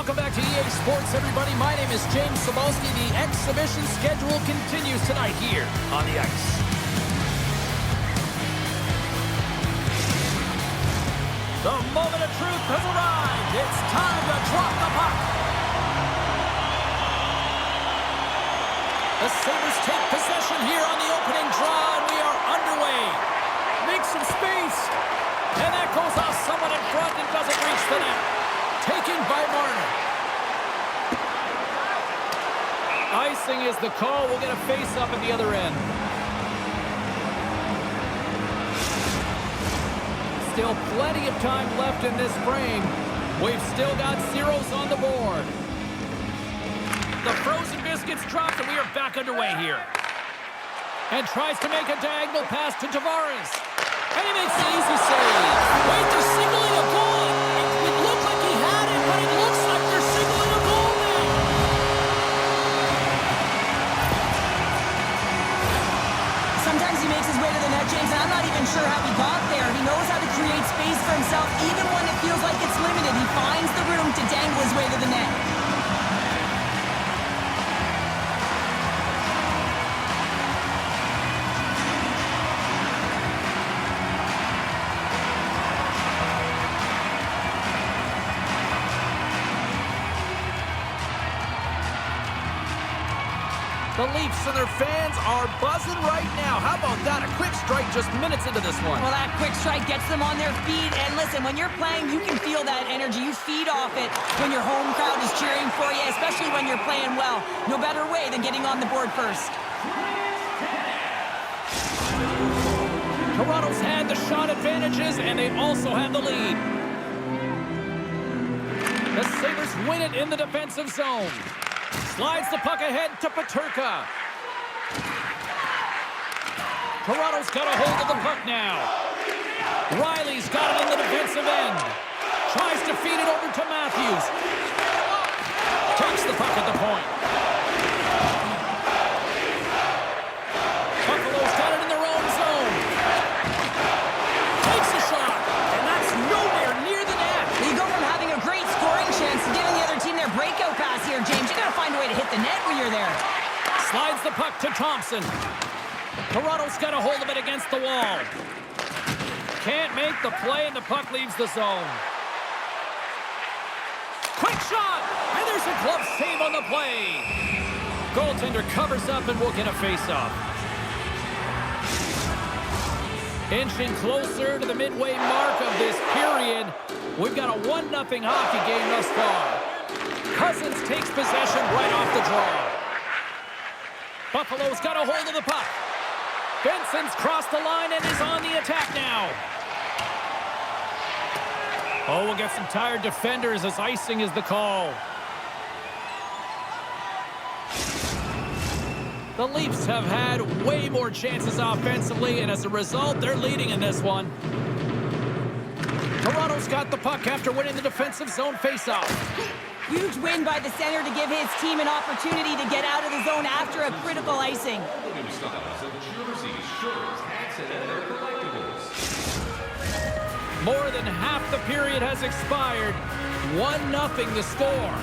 Speaker 1: Welcome back to EA Sports, everybody. My name is James Cebulski. The exhibition schedule continues tonight here on the ice. The moment of truth has arrived. It's time to drop the puck. The Sabres take possession here on the opening draw, and we are underway. Make some space. And that goes off someone in front and doesn't reach the net. Taken by Marner. Icing is the call. We'll get a face-up at the other end. Still plenty of time left in this frame. We've still got zeros on the board. The frozen biscuits dropped, and we are back underway here. And tries to make a diagonal pass to Tavares. And he makes the easy save. Wait, they're signaling a goal. It looked like he had it, but it looks like they're signaling a goal now.
Speaker 2: Sometimes he makes his way to the net, James, and I'm not even sure how he got there. He knows how to create space for himself, even when it feels like it's limited. He finds the room to dangle his way to the net.
Speaker 1: The Leafs and their fans are buzzing right now. How about that? A quick strike just minutes into this one.
Speaker 2: Well, that quick strike gets them on their feet. And listen, when you're playing, you can feel that energy. You feed off it when your home crowd is cheering for you, especially when you're playing well. No better way than getting on the board first.
Speaker 1: Toronto's had the shot advantages, and they also have the lead. The Sabres win it in the defensive zone. Slides the puck ahead to Peterka. Toronto's got a hold of the puck now. Riley's got it in the defensive end. Tries to feed it over to Matthews. Takes the puck at the point. Buffalo's got it in their own zone. Takes a shot, and that's nowhere near the net.
Speaker 2: You go from having a great scoring chance to giving the other team their breakout pass here, James. You got to find a way to hit the net when you're there.
Speaker 1: Slides the puck to Thompson. Toronto's got a hold of it against the wall. Can't make the play, and the puck leaves the zone. Quick shot! And there's a glove save on the play. Goaltender covers up, and we'll get a face-off. Inching closer to the midway mark of this period. We've got a 1-0 hockey game thus far. Cousins takes possession right off the draw. Buffalo's got a hold of the puck. Benson's crossed the line and is on the attack now. Oh, we'll get some tired defenders as icing is the call. The Leafs have had way more chances offensively, and as a result, they're leading in this one. Toronto's got the puck after winning the defensive zone faceoff.
Speaker 2: Huge win by the center to give his team an opportunity to get out of the zone after a critical icing.
Speaker 1: More than half the period has expired. 1-0 the score.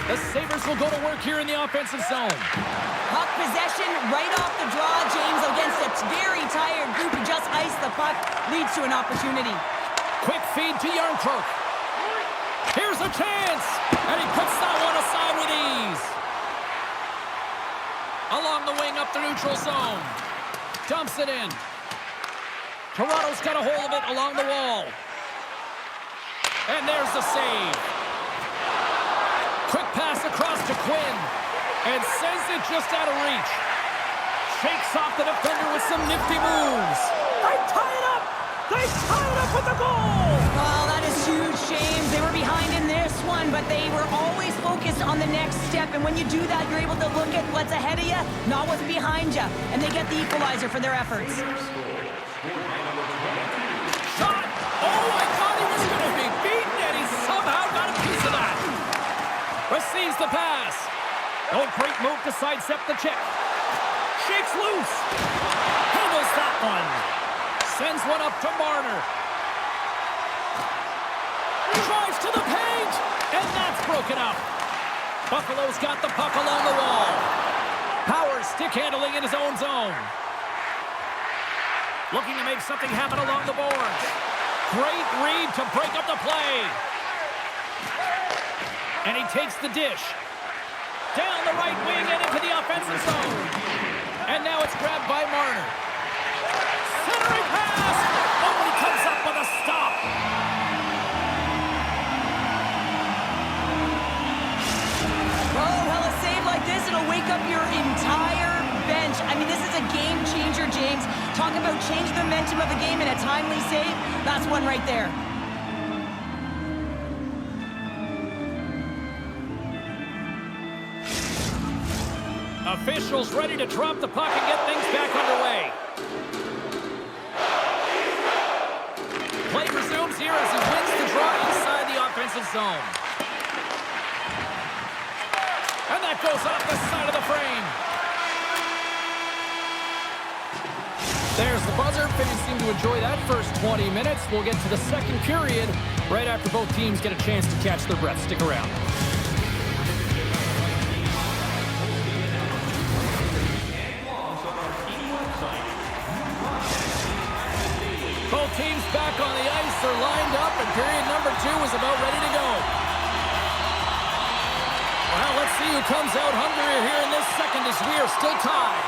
Speaker 1: The Sabres will go to work here in the offensive zone.
Speaker 2: Puck possession right off the draw, James, against a very tired group who just iced the puck, leads to an opportunity.
Speaker 1: Quick feed to Yarncroke. Here's a chance, and he puts that one aside with ease. Along the wing up the neutral zone. Dumps it in. Toronto's got a hold of it along the wall. And there's the save. Quick pass across to Quinn. And sends it just out of reach. Shakes off the defender with some nifty moves. They tie it up! They tie it up with the goal!
Speaker 2: Well, that is huge, James. They were behind in this one, but they were always focused on the next step. And when you do that, you're able to look at what's ahead of you, not what's behind you. And they get the equalizer for their efforts.
Speaker 1: Shot! Oh, I thought he was going to be beaten, and he somehow got a piece of that. Receives the pass. Oh, great move to sidestep the check. Shakes loose. Handles that one. Sends one up to Marner. Drives to the pass. And that's broken up. Buffalo's got the puck along the wall. Power stick handling in his own zone. Looking to make something happen along the boards. Great read to break up the play. And he takes the dish. Down the right wing and into the offensive zone. And now it's grabbed by Marner. Centering pass. Oh, and he comes up with a stop.
Speaker 2: Oh, well, a save like this, it'll wake up your entire bench. I mean, this is a game changer, James. Talk about change the momentum of the game in a timely save. That's one right there.
Speaker 1: Officials ready to drop the puck and get things back underway. Play resumes here as he wins the draw inside the offensive zone. And that goes off the side of the frame. There's the buzzer. Fans seem to enjoy that first 20 minutes. We'll get to the second period right after both teams get a chance to catch their breath. Stick around. Both teams back on the ice. They're lined up, and period number 2 is about ready to go. Well, let's see who comes out hungrier here in this second as we are still tied.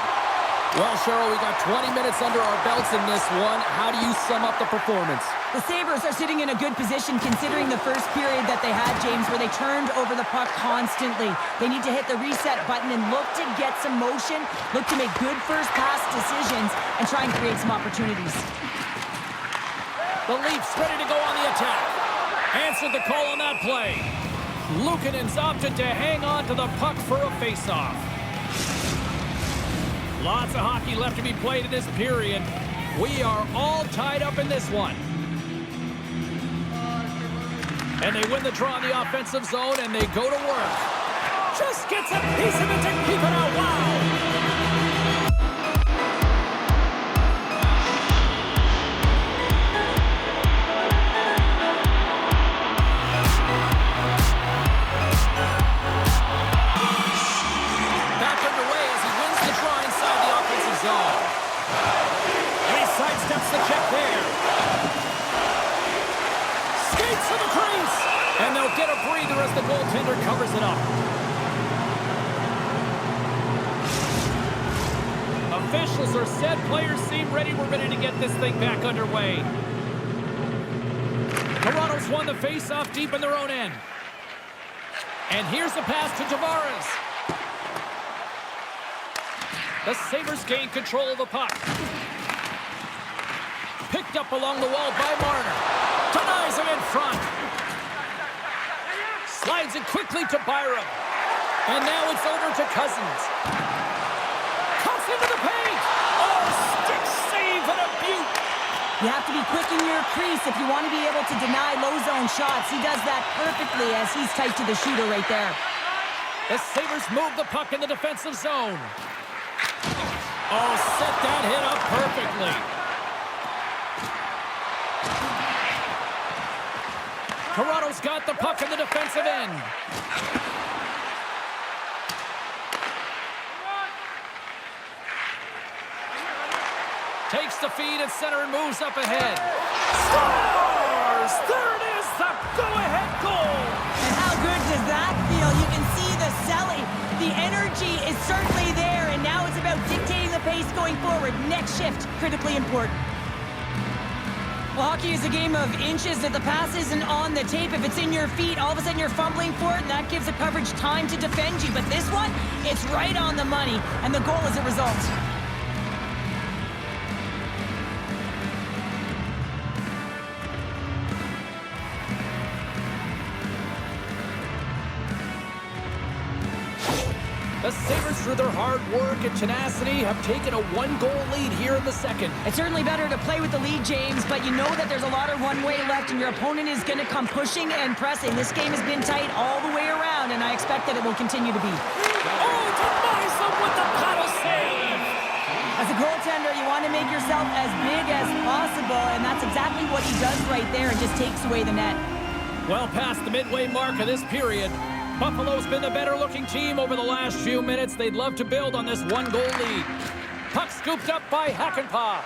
Speaker 1: Well, Cheryl, we got 20 minutes under our belts in this one. How do you sum up the performance?
Speaker 2: The Sabres are sitting in a good position considering the first period that they had, James, where they turned over the puck constantly. They need to hit the reset button and look to get some motion, look to make good first pass decisions, and try and create some opportunities.
Speaker 1: The Leafs ready to go on the attack. Answered the call on that play. Luukkonen's opted to hang on to the puck for a face-off. Lots of hockey left to be played in this period. We are all tied up in this one. And they win the draw in the offensive zone, and they go to work. Just gets a piece of it to keep it out. Wow! Sidesteps the check there. Skates to the crease. And they'll get a breather as the goaltender covers it up. Officials are set. Players seem ready. We're ready to get this thing back underway. Toronto's won the face-off deep in their own end. And here's the pass to Tavares. The Sabres gain control of the puck. Picked up along the wall by Marner. Denies him in front. Slides it quickly to Byram. And now it's over to Cousins. Cuts into the paint. Oh, stick save and a beaut.
Speaker 2: You have to be quick in your crease if you want to be able to deny low zone shots. He does that perfectly as he's tight to the shooter right there.
Speaker 1: The Sabres move the puck in the defensive zone. Oh, set that hit up perfectly. Toronto's got the puck in the defensive end. Takes the feed at center and moves up ahead. Scores! There it is, the go-ahead goal!
Speaker 2: And how good does that feel? You can see the selling. The energy is certainly there, and now it's about dictating the pace going forward. Next shift, critically important. Well, hockey is a game of inches. If the pass isn't on the tape, if it's in your feet, all of a sudden you're fumbling for it, and that gives the coverage time to defend you. But this one, it's right on the money, and the goal is a result.
Speaker 1: The Sabres, through their hard work and tenacity, have taken a one-goal lead here in the second.
Speaker 2: It's certainly better to play with the lead, James, but you know that there's a lot of one-way left, and your opponent is going to come pushing and pressing. This game has been tight all the way around, and I expect that it will continue to be.
Speaker 1: Oh, denies him with the paddle save!
Speaker 2: As a goaltender, you want to make yourself as big as possible, and that's exactly what he does right there and just takes away the net.
Speaker 1: Well past the midway mark of this period, Buffalo's been the better-looking team over the last few minutes. They'd love to build on this one-goal lead. Puck scooped up by Hakanpää.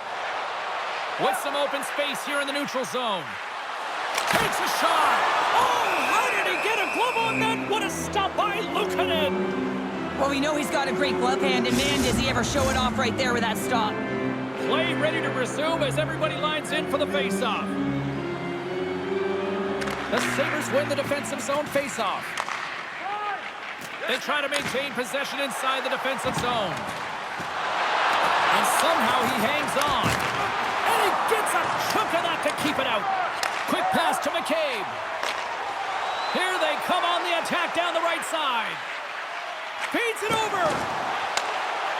Speaker 1: With some open space here in the neutral zone. Takes a shot. Oh, how did he get a glove on that? What a stop by Luukkonen.
Speaker 2: Well, we know he's got a great glove hand, and man, does he ever show it off right there with that stop.
Speaker 1: Play ready to resume as everybody lines in for the faceoff. The Sabres win the defensive zone faceoff. They try to maintain possession inside the defensive zone. And somehow he hangs on. And he gets a chunk of that to keep it out. Quick pass to McCabe. Here they come on the attack down the right side. Feeds it over.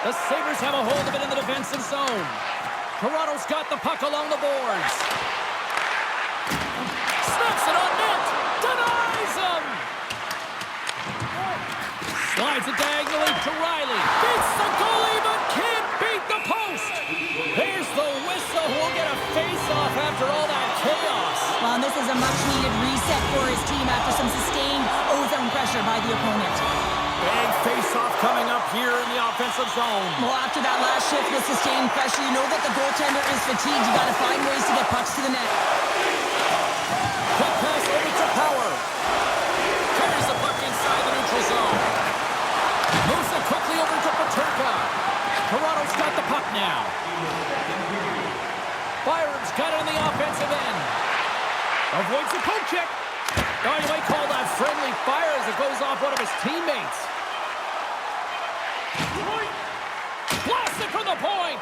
Speaker 1: The Sabres have a hold of it in the defensive zone. Toronto's got the puck along the boards. Snaps it on net. Denies him. Slides it diagonally to Riley. Beats the goalie, but can't beat the post. There's the whistle. We'll get a face-off after all that chaos.
Speaker 2: Well, and this is a much-needed reset for his team after some sustained ozone pressure by the opponent.
Speaker 1: Big face-off coming up here in the offensive zone.
Speaker 2: Well, after that last shift with sustained pressure, you know that the goaltender is fatigued. You got to find ways to get pucks to the net.
Speaker 1: Quick pass over to Power. Carries the puck inside the neutral zone. Moves it quickly over to Peterka. Toronto's got the puck now. Byron's got it on the offensive end. Avoids the poke check. Oh, you might call that friendly fire as it goes off one of his teammates. Blasts it from the point.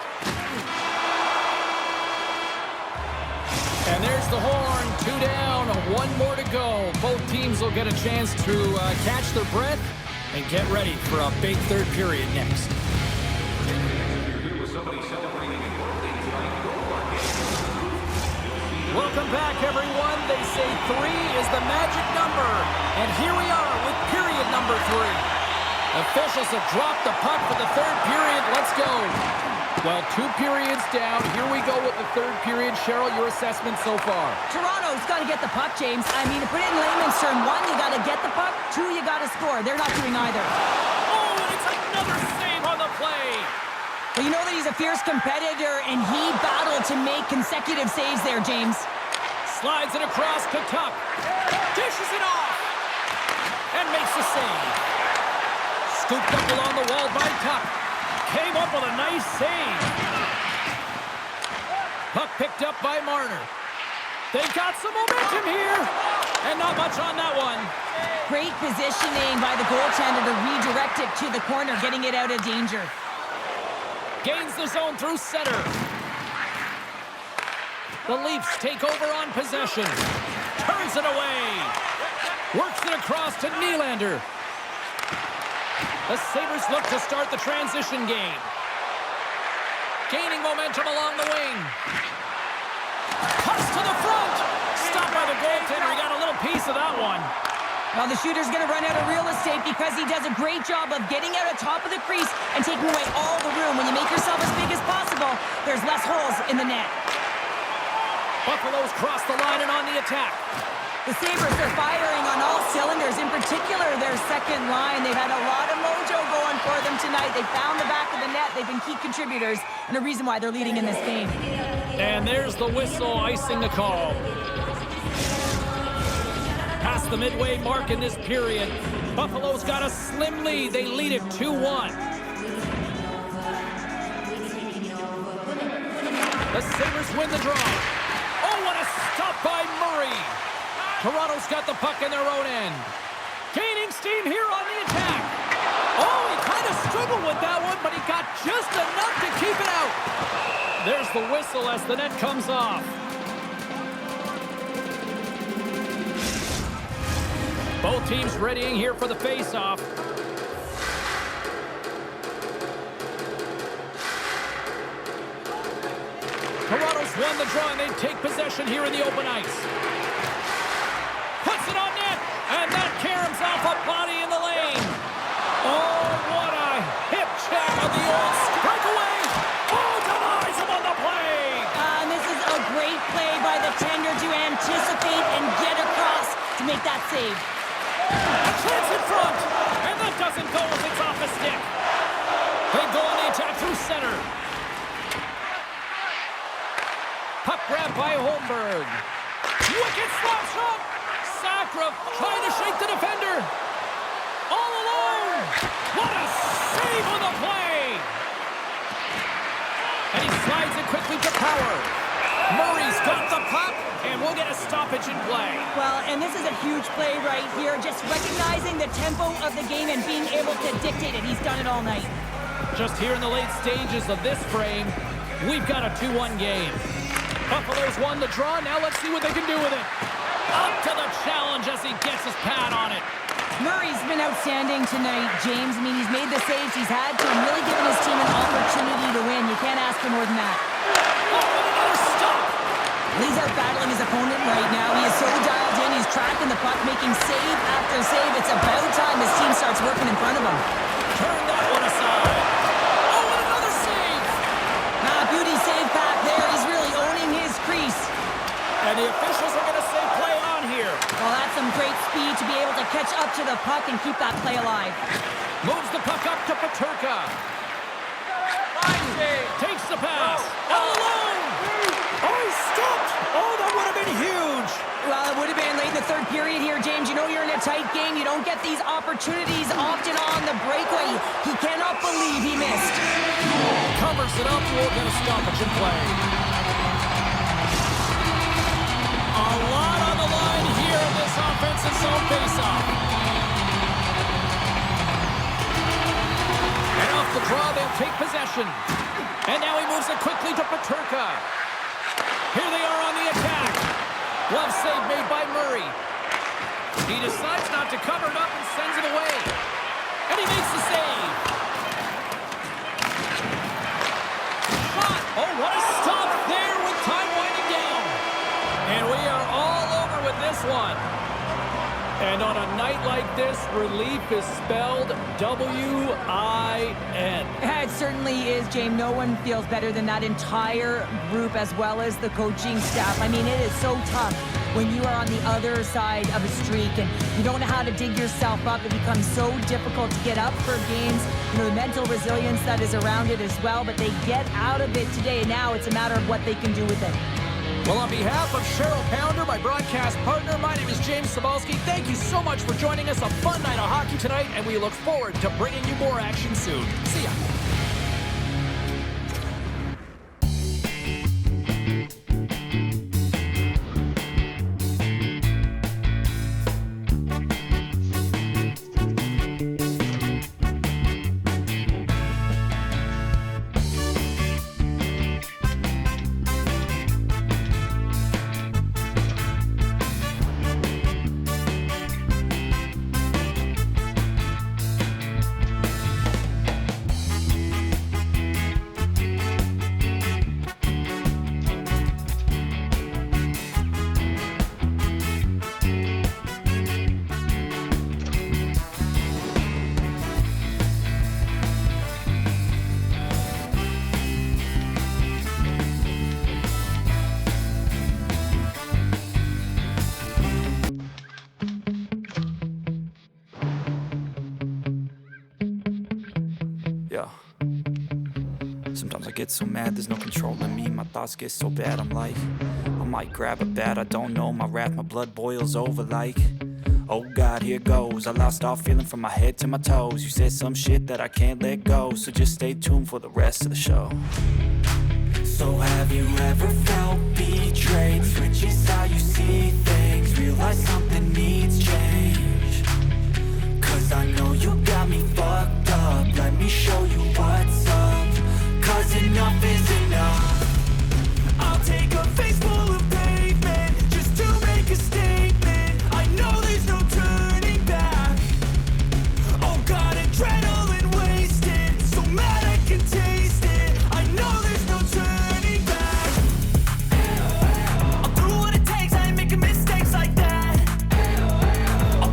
Speaker 1: And there's the horn. 2 down, 1 more to go. Both teams will get a chance to catch their breath and get ready for a big third period next. Welcome back, everyone. They say 3 is the magic number. And here we are with period number 3. Officials have dropped the puck for the third period. Let's go. Well, 2 periods down. Here we go with the third period. Cheryl, your assessment so far?
Speaker 2: Toronto's got to get the puck, James. I mean, to put it in layman's term, 1, you got to get the puck. 2, you got to score. They're not doing either.
Speaker 1: Oh, and it's another save on the play.
Speaker 2: Well, you know that he's a fierce competitor, and he battled to make consecutive saves there, James.
Speaker 1: Slides it across to Tuck. Dishes it off. And makes the save. Scooped up along the wall by Tuck. Came up with a nice save. Puck picked up by Marner. They got some momentum here. And not much on that one.
Speaker 2: Great positioning by the goaltender to redirect it to the corner, getting it out of danger.
Speaker 1: Gains the zone through center. The Leafs take over on possession. Turns it away. Works it across to Nylander. The Sabres look to start the transition game. Gaining momentum along the wing. Cuts to the front. Stopped by the goaltender. He got a little piece of that one.
Speaker 2: Well, the shooter's going to run out of real estate because he does a great job of getting out of top of the crease and taking away all the room. When you make yourself as big as possible, there's less holes in the net.
Speaker 1: Buffalo's crossed the line and on the attack.
Speaker 2: The Sabres are firing on all cylinders, in particular their second line. They've had a lot of mojo going for them tonight. They found the back of the net. They've been key contributors and a reason why they're leading in this game.
Speaker 1: And there's the whistle icing the call. Past the midway mark in this period, Buffalo's got a slim lead. They lead it 2-1. The Sabres win the draw. Oh, what a stop by Murray. Toronto's got the puck in their own end. Gaining steam here on the attack. Oh, he kind of struggled with that one, but he got just enough to keep it out. There's the whistle as the net comes off. Both teams readying here for the face-off. Toronto's won the draw, and they take possession here in the open ice. Puts it on net, and that caroms off a body in the lane. Oh, what a hip check on the old breakaway. Oh, denies him on the play.
Speaker 2: And this is a great play by the tender to anticipate and get across to make save.
Speaker 1: A chance in front, and that doesn't go as it's off the stick. They go on the attack through center. Puck grab by Holmberg. Wicked slap shot. Sakra trying to shake the defender. All alone. What a save on the play. And he slides it quickly to Power. Murray's got the puck, and we'll get a stoppage in play.
Speaker 2: Well, and this is a huge play right here. Just recognizing the tempo of the game and being able to dictate it. He's done it all night.
Speaker 1: Just here in the late stages of this frame, we've got a 2-1 game. Buffalo's won the draw. Now let's see what they can do with it. Up to the challenge as he gets his pad on it.
Speaker 2: Murray's been outstanding tonight, James. I mean, he's made the saves he's had to and really given his team an opportunity to win. You can't ask for more than that.
Speaker 1: Oh, and another stop.
Speaker 2: He's out battling his opponent right now. He is so dialed in. He's tracking the puck, making save after save. It's about time his team starts working in front of him.
Speaker 1: Turn that one aside. Oh, and another save.
Speaker 2: Beauty save back there. He's really owning his crease.
Speaker 1: And the officials are going to say play on here.
Speaker 2: Well, that's some great speed to be able to catch up to the puck and keep that play alive.
Speaker 1: Moves the puck up to Peterka. Takes the pass. All alone. Oh, he stopped. Oh, that would have been huge.
Speaker 2: Well, it would have been late in the third period here, James. You know you're in a tight game. You don't get these opportunities often on the breakaway. He cannot believe he missed.
Speaker 1: Covers it up. We'll get a stoppage in play. A lot on the line here in this offensive zone faceoff. And off the draw, they'll take possession. And now he moves it quickly to Peterka. Here they are on the attack. Glove save made by Murray. He decides not to cover it up and sends it away. And he makes the save. Shot. Oh, what a stop there with time winding down. And we are all over with this one. And on a night like this, relief is spelled W-I-N.
Speaker 2: Yeah, it certainly is, James. No one feels better than that entire group as well as the coaching staff. I mean, it is so tough when you are on the other side of a streak and you don't know how to dig yourself up. It becomes so difficult to get up for games. You know, the mental resilience that is around it as well, but they get out of it today. Now it's a matter of what they can do with it.
Speaker 1: Well, on behalf of Cheryl Pounder, my broadcast partner, my name is James Cebulski. Thank you so much for joining us. A fun night of hockey tonight, and we look forward to bringing you more action soon. See ya.
Speaker 3: Sometimes I get so mad, there's no controlling me. My thoughts get so bad, I'm like, I might grab a bat, I don't know. My wrath, my blood boils over like, oh God, here goes. I lost all feeling from my head to my toes. You said some shit that I can't let go, so just stay tuned for the rest of the show. So have you ever felt betrayed? Switches how you see things, realize something needs change. Cause I know you got me fucked up, let me show you what's up. Cause enough is enough. I'll take a face full of pavement just to make a statement. I know there's no turning back. Oh God, adrenaline wasted, so mad I can taste it. I know there's no turning back. I'll do what it takes, I ain't making mistakes like that. I'll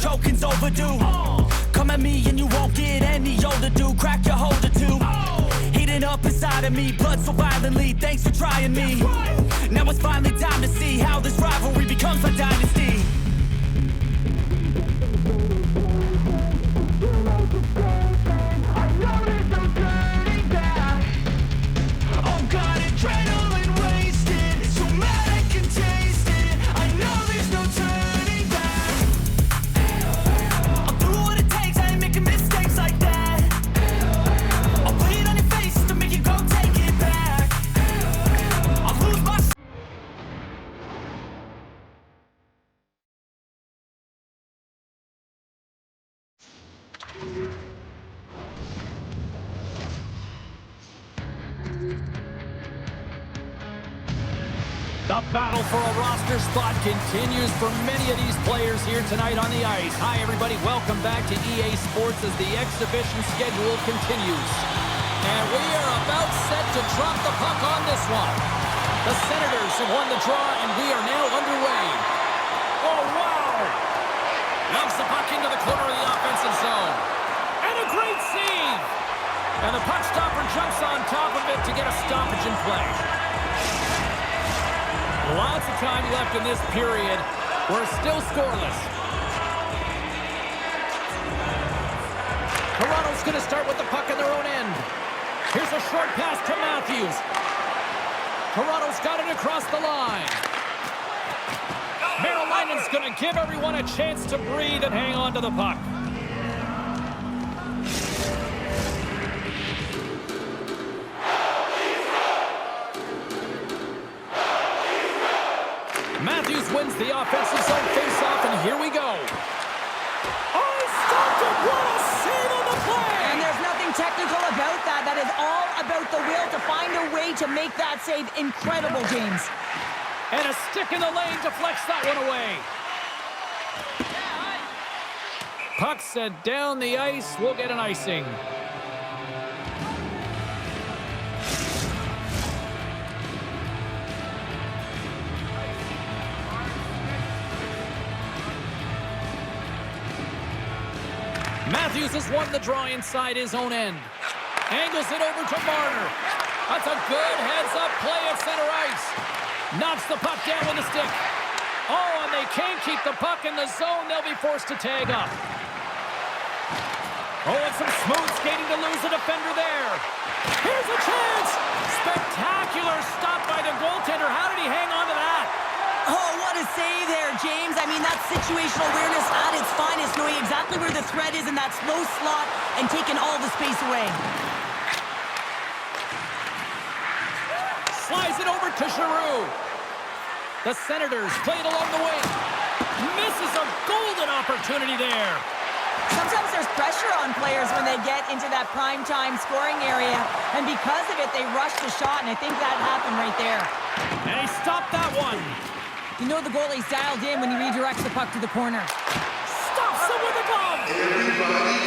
Speaker 3: choking's overdue. Come at me and you won't get any older, dude. Crack your holder too. Heating up inside of me, blood so violently. Thanks for trying me. Now it's finally time to see how this rivalry becomes a dynasty.
Speaker 1: The battle for a roster spot continues for many of these players here tonight on the ice. Hi, everybody. Welcome back to EA Sports as the exhibition schedule continues. And we are about set to drop the puck on this one. The Senators have won the draw, and we are now underway. Oh, wow! Loves the puck into the corner of the offensive zone. And a great save! And the puck stopper jumps on top of it to get a stoppage in play. Lots of time left in this period. We're still scoreless. Toronto's going to start with the puck in their own end. Here's a short pass to Matthews. Toronto's got it across the line. Marylinen's going to give everyone a chance to breathe and hang on to the puck. Matthews wins the offensive zone face-off, and here we go. Oh, stopped it! What a save on the play!
Speaker 2: And there's nothing technical about that. That is all about the will to find a way to make that save incredible, James.
Speaker 1: And a stick in the lane deflects that one away. Puck sent down the ice. We'll get an icing. Matthews has won the draw inside his own end. Angles it over to Marner. That's a good heads-up play at center ice. Knocks the puck down with a stick. Oh, and they can't keep the puck in the zone. They'll be forced to tag up. Oh, and some smooth skating to lose a defender there. Here's a chance. Spectacular stop by the goaltender. How did he hang on to that?
Speaker 2: Oh, what a save there, James. I mean, that's situational awareness at its finest, knowing exactly where the threat is in that slow slot and taking all the space away.
Speaker 1: Slides it over to Giroux. The Senators play it along the wing. Misses a golden opportunity there.
Speaker 2: Sometimes there's pressure on players when they get into that prime-time scoring area, and because of it, they rush the shot, and I think that happened right there.
Speaker 1: And he stopped that one.
Speaker 2: You know the goalie's dialed in when he redirects the puck to the corner.
Speaker 1: Stops him with a glove.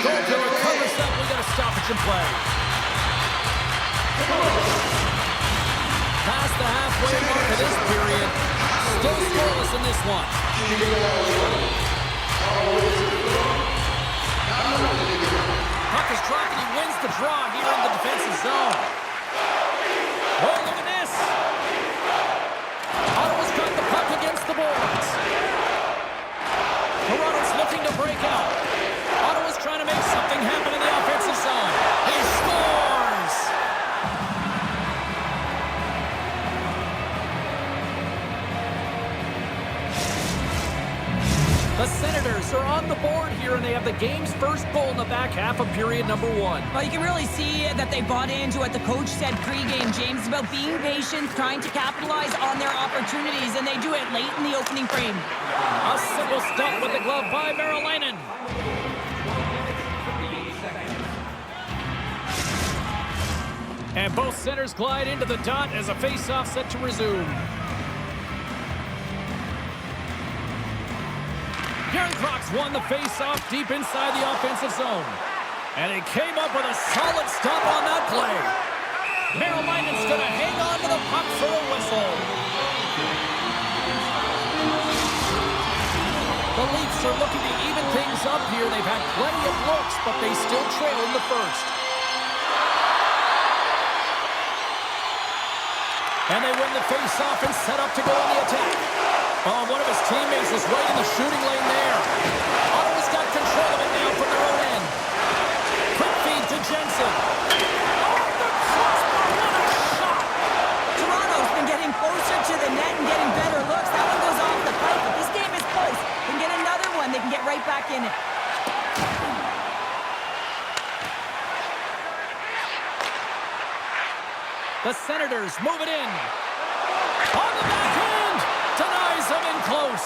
Speaker 1: Goaltender covers up. We got a stoppage in play. Past the halfway mark of this period. Still scoreless in this one. Puck is dropped and he wins the draw here in the defensive zone. Oh, look at this. Ottawa's got the puck against the boards. Toronto's looking to break out. Ottawa's trying to make something happen in the offensive zone. He scores! The Senators are on the board here, and they have the game's first goal in the back half of period number one.
Speaker 2: Well, you can really see that they bought into what the coach said pregame, James, about being patient, trying to capitalize on their opportunities, and they do it late in the opening frame.
Speaker 1: A simple stop with the glove by Marylainen. And both centers glide into the dot as a face-off set to resume. Garen Crocs won the face-off deep inside the offensive zone. And he came up with a solid stop on that play. Marylainen's going to hang on to the puck for a whistle. The Leafs are looking to even things up here. They've had plenty of looks, but they still trail in the first. And they win the face-off and set up to go on the attack. Oh, one of his teammates is right in the shooting lane there. Ottawa's got control of it now from their own end. Quick feed to Jensen. Oh, the crossbar, what a shot!
Speaker 2: Toronto's been getting closer to the net and getting better looks. That one goes off the pipe, but this game is close. They can get another one, they can get right back in it.
Speaker 1: The Senators move it in. On the backhand! Denies him in close.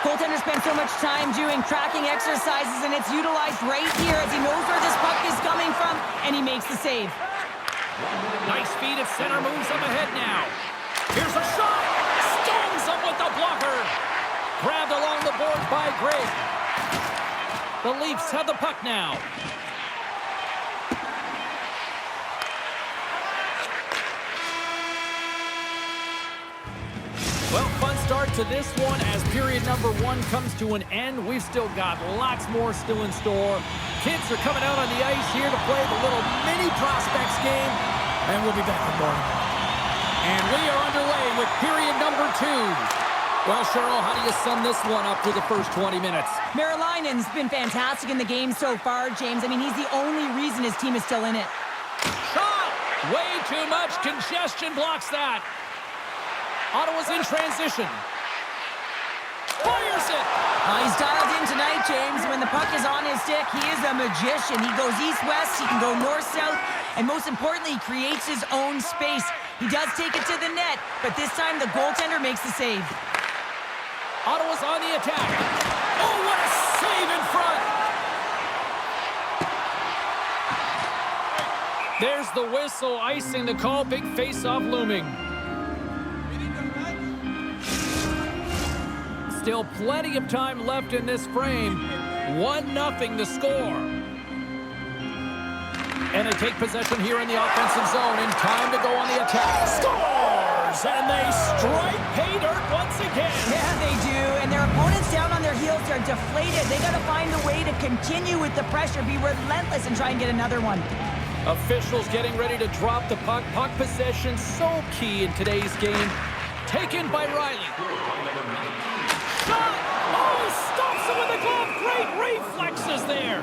Speaker 2: Goaltender spent so much time doing tracking exercises, and it's utilized right here as he knows where this puck is coming from, and he makes the save.
Speaker 1: Nice feed at center, moves up ahead now. Here's a shot! Stones him with the blocker. Grabbed along the boards by Greg. The Leafs have the puck now. Well, fun start to this one as period number 1 comes to an end. We've still got lots more still in store. Kids are coming out on the ice here to play the little mini prospects game, and we'll be back in morning. And we are underway with period number 2. Well, Cheryl, how do you sum this one up for the first 20 minutes?
Speaker 2: Marilainen's been fantastic in the game so far, James. I mean, he's the only reason his team is still in it.
Speaker 1: Shot! Way too much congestion blocks that. Ottawa's in transition. Fires it!
Speaker 2: He's dialed in tonight, James. When the puck is on his stick, he is a magician. He goes east-west, he can go north-south, and most importantly, he creates his own space. He does take it to the net, but this time the goaltender makes the save.
Speaker 1: Ottawa's on the attack. Oh, what a save in front! There's the whistle, icing the call, big face-off looming. Still plenty of time left in this frame. 1-0 the score. And they take possession here in the offensive zone in time to go on the attack. Scores! And they strike pay dirt once again.
Speaker 2: Yeah, they do. And their opponents down on their heels are deflated. They got to find a way to continue with the pressure, be relentless, and try and get another one.
Speaker 1: Officials getting ready to drop the puck. Puck possession so key in today's game. Taken by Riley. Shot! Oh, he stops him with a glove. Great reflexes there.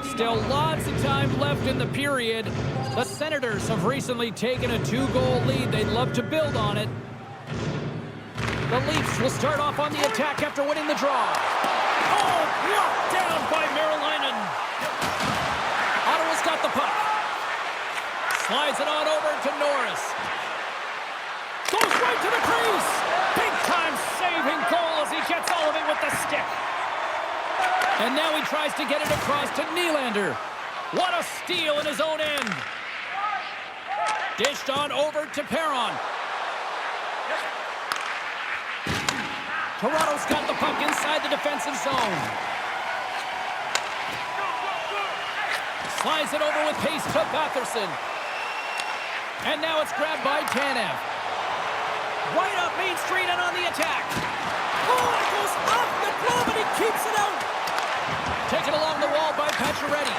Speaker 1: Still lots of time left in the period. The Senators have recently taken a 2-goal lead. They'd love to build on it. The Leafs will start off on the attack after winning the draw. Oh, blocked down by Marilainen. Ottawa's got the puck. Slides it on over to Norris. Goes right to the crease. Big-time saving goal as he gets all of it with the stick. And now he tries to get it across to Nylander. What a steal in his own end. Dished on over to Perron. Toronto's got the puck inside the defensive zone. Slides it over with pace to Batherson. And now it's grabbed by Tanev. Right up Main Street and on the attack. Oh, it goes off the glove and he keeps it out. Taken along the wall by Pacioretty.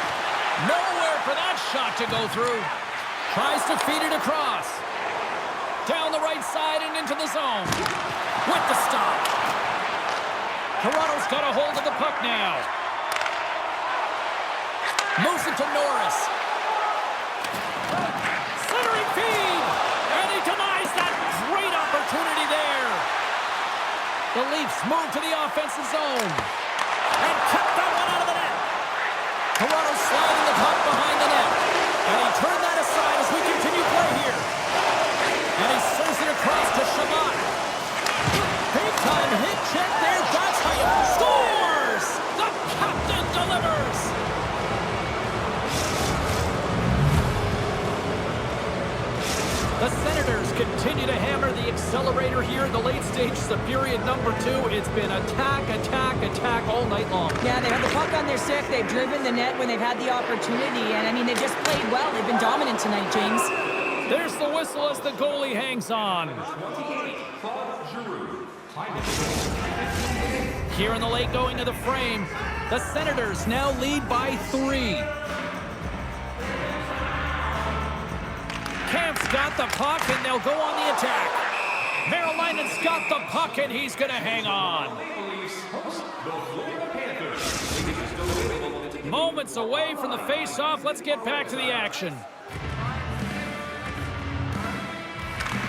Speaker 1: Nowhere for that shot to go through. Tries to feed it across. Down the right side and into the zone. With the stop. Toronto's got a hold of the puck now. Moves it to Norris. Centering feed. And he denies that great opportunity there. The Leafs move to the offensive zone. And kept that one out of the net. Toronto sliding the puck behind the net. And he turned that aside as we continue play here. And he serves it across to Shabbat. Big time hit check there. That's how you scores! The captain delivers! The Senators continue to hammer the accelerator here in the late stages of period number 2. It's been attack, attack, attack all night long.
Speaker 2: Yeah, they have the puck on their stick. They've driven the net when they've had the opportunity. And, I mean, they've just played well. They've been dominant tonight, James.
Speaker 1: There's the whistle as the goalie hangs on. Here in the late going of the frame, the Senators now lead by 3. Camp's got the puck, and they'll go on the attack. Marylinen's got the puck, and he's going to hang on. Moments away from the face-off. Let's get back to the action.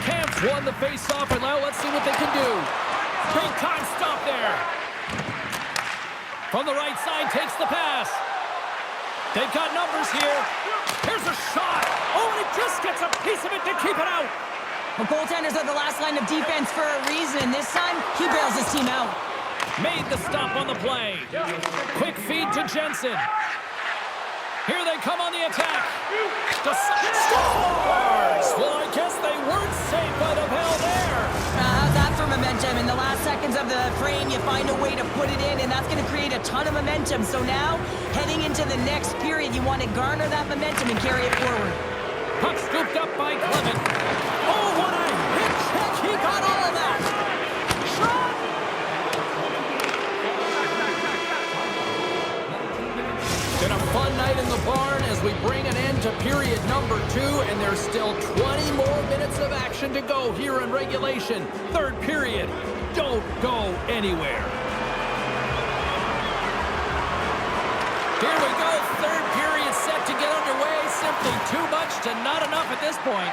Speaker 1: Camp's won the face-off, and now let's see what they can do. Big-time stop there. From the right side, takes the pass. They've got numbers here. Here's a shot. Oh, and it just gets a piece of it to keep it out.
Speaker 2: Well, goaltenders are the last line of defense for a reason. This time, he bails his team out.
Speaker 1: Made the stop on the play. Quick feed to Jensen. Here they come on the attack. Scores! Well, I guess they weren't safe by the bell there.
Speaker 2: How's that for momentum? In the last seconds of the frame, you find a way to put it in, and that's going to create a ton of momentum. So now, heading into the next period, you want to garner that momentum and carry it forward.
Speaker 1: Puck scooped up by Clement. Oh, what a hit check. He got all of that. Shot! Been a fun night in the barn as we bring an end to period number 2, and there's still 20 more minutes of action to go here in regulation. Third period. Don't go anywhere. Here we go. Third period set to get underway. Simply too much to not enough at this point.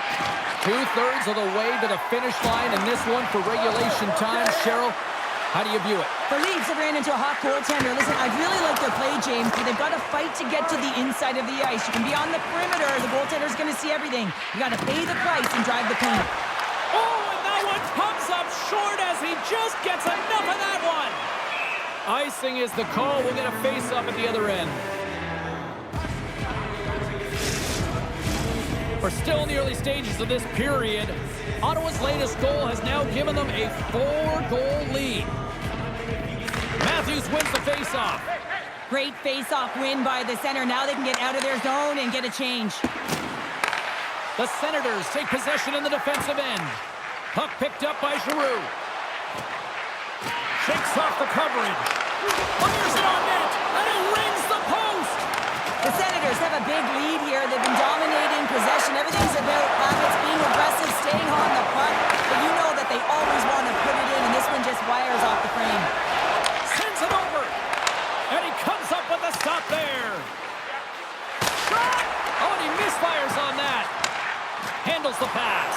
Speaker 1: 2/3 of the way to the finish line in this one for regulation time. Cheryl, how do you view it?
Speaker 2: For Leafs, they ran into a hot goaltender. Listen, I really like their play, James, but they've got to fight to get to the inside of the ice. You can be on the perimeter. The goaltender's going to see everything. You got to pay the price and drive the paint.
Speaker 1: Oh, and that one comes up short as he just gets enough of that one. Icing is the call. We'll get a face-off at the other end. We're still in the early stages of this period. Ottawa's latest goal has now given them a 4-goal lead. Matthews wins the face-off.
Speaker 2: Great face-off win by the center. Now they can get out of their zone and get a change.
Speaker 1: The Senators take possession in the defensive end. Puck picked up by Giroux. Shakes off the coverage. Fires it on net, and it rings the post.
Speaker 2: The Senators have a big lead here. They've been dominating possession. Everything's about habits, being aggressive, staying on the puck. But you know that they always want to put it in, and this one just wires off the frame.
Speaker 1: Sends it over. And he comes up with a stop there. Shot! Oh, and he misfires on that. Handles the pass.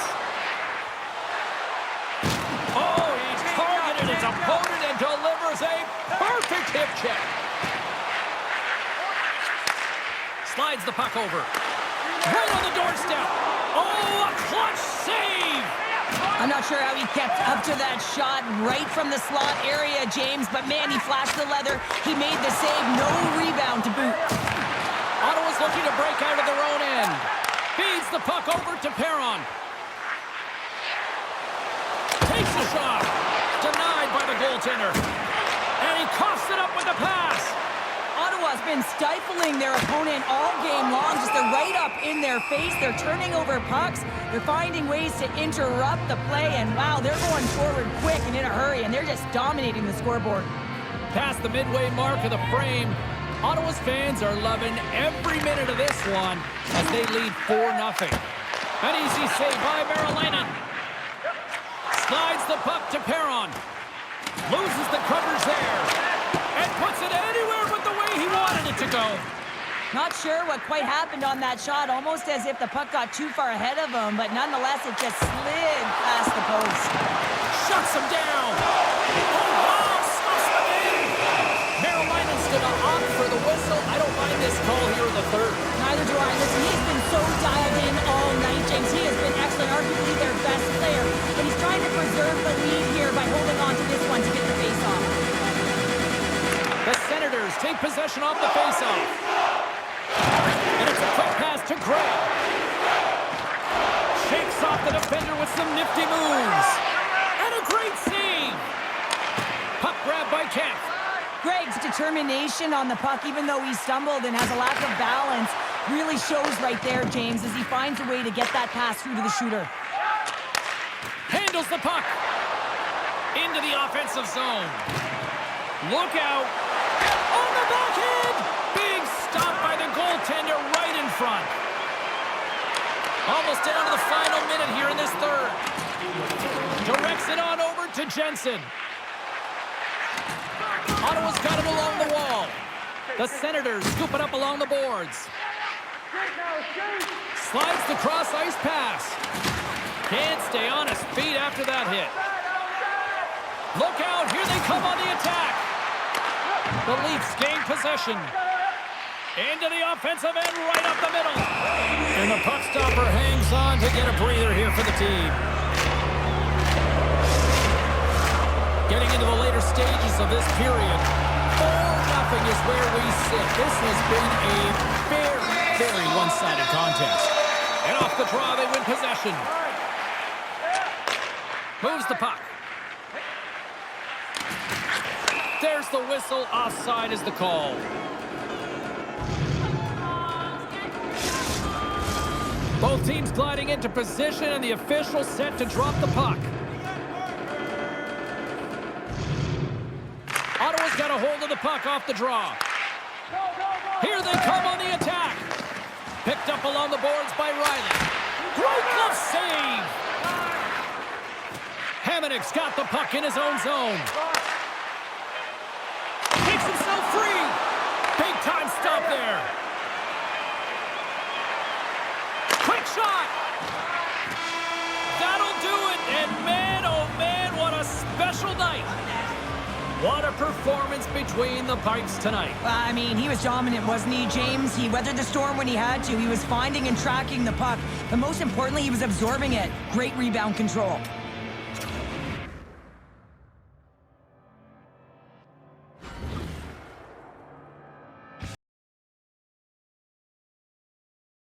Speaker 1: Oh, he targeted his opponent and delivers a perfect hip check. Slides the puck over. Right on the doorstep. Oh, a clutch save.
Speaker 2: I'm not sure how he kept up to that shot right from the slot area, James, but man, he flashed the leather. He made the save. No rebound to boot.
Speaker 1: Ottawa's looking to break out of their own end. Feeds the puck over to Perron. Takes the shot. Denied by the goaltender. And he coughs it up with the pass.
Speaker 2: Ottawa's been stifling their opponent all game long. Just they're right up in their face. They're turning over pucks. They're finding ways to interrupt the play. And wow, they're going forward quick and in a hurry. And they're just dominating the scoreboard.
Speaker 1: Past the midway mark of the frame, Ottawa's fans are loving every minute of this one as they lead 4-0. An easy save by Maryland. Slides the puck to Perron. Loses the coverage there. And puts it anywhere but the way he wanted it to go.
Speaker 2: Not sure what quite happened on that shot. Almost as if the puck got too far ahead of him. But nonetheless, it just slid past the post.
Speaker 1: Shuts him down. Oh, wow. Stuffs him in. Maryland's going to opt for the whistle. I don't mind this call here in the third.
Speaker 2: Neither do I. Listen, he's been so dialed in all night, James. He has been excellent, arguably their best player. But he's trying to preserve the lead here by holding on to this one to get the face-off.
Speaker 1: The Senators take possession off the faceoff. And it's a quick pass to Gray. Shakes off the defender with some nifty moves. And a great save. Puck grab by Kemp.
Speaker 2: Greg's determination on the puck, even though he stumbled and has a lack of balance, Really shows right there, James, as he finds a way to get that pass through to the shooter.
Speaker 1: Handles the puck. Into the offensive zone. Look out. On the backhand. Big stop by the goaltender right in front. Almost down to the final minute here in this third. Directs it on over to Jensen. Ottawa's got it along the wall. The Senators scoop it up along the boards. Slides the cross-ice pass. Can't stay on his feet after that hit. Look out, here they come on the attack. The Leafs gain possession. Into the offensive end, right up the middle. And the puck stopper hangs on to get a breather here for the team. Getting into the later stages of this period, 4-0 is where we sit. This has been a very one-sided contest. And off the draw, they win possession. Moves the puck. There's the whistle. Offside is the call. Both teams gliding into position, and the official set to drop the puck. Ottawa's got a hold of the puck off the draw. Here they come on the attack. Picked up along the boards by Riley. Great glove save. Hamonic's got the puck in his own zone. Takes himself free. Big time stop there. Quick shot. That'll do it. And man, oh man, what a special night. What a performance between the pipes tonight.
Speaker 2: I mean, he was dominant, wasn't he, James? He weathered the storm when he had to. He was finding and tracking the puck. But most importantly, he was absorbing it. Great rebound control.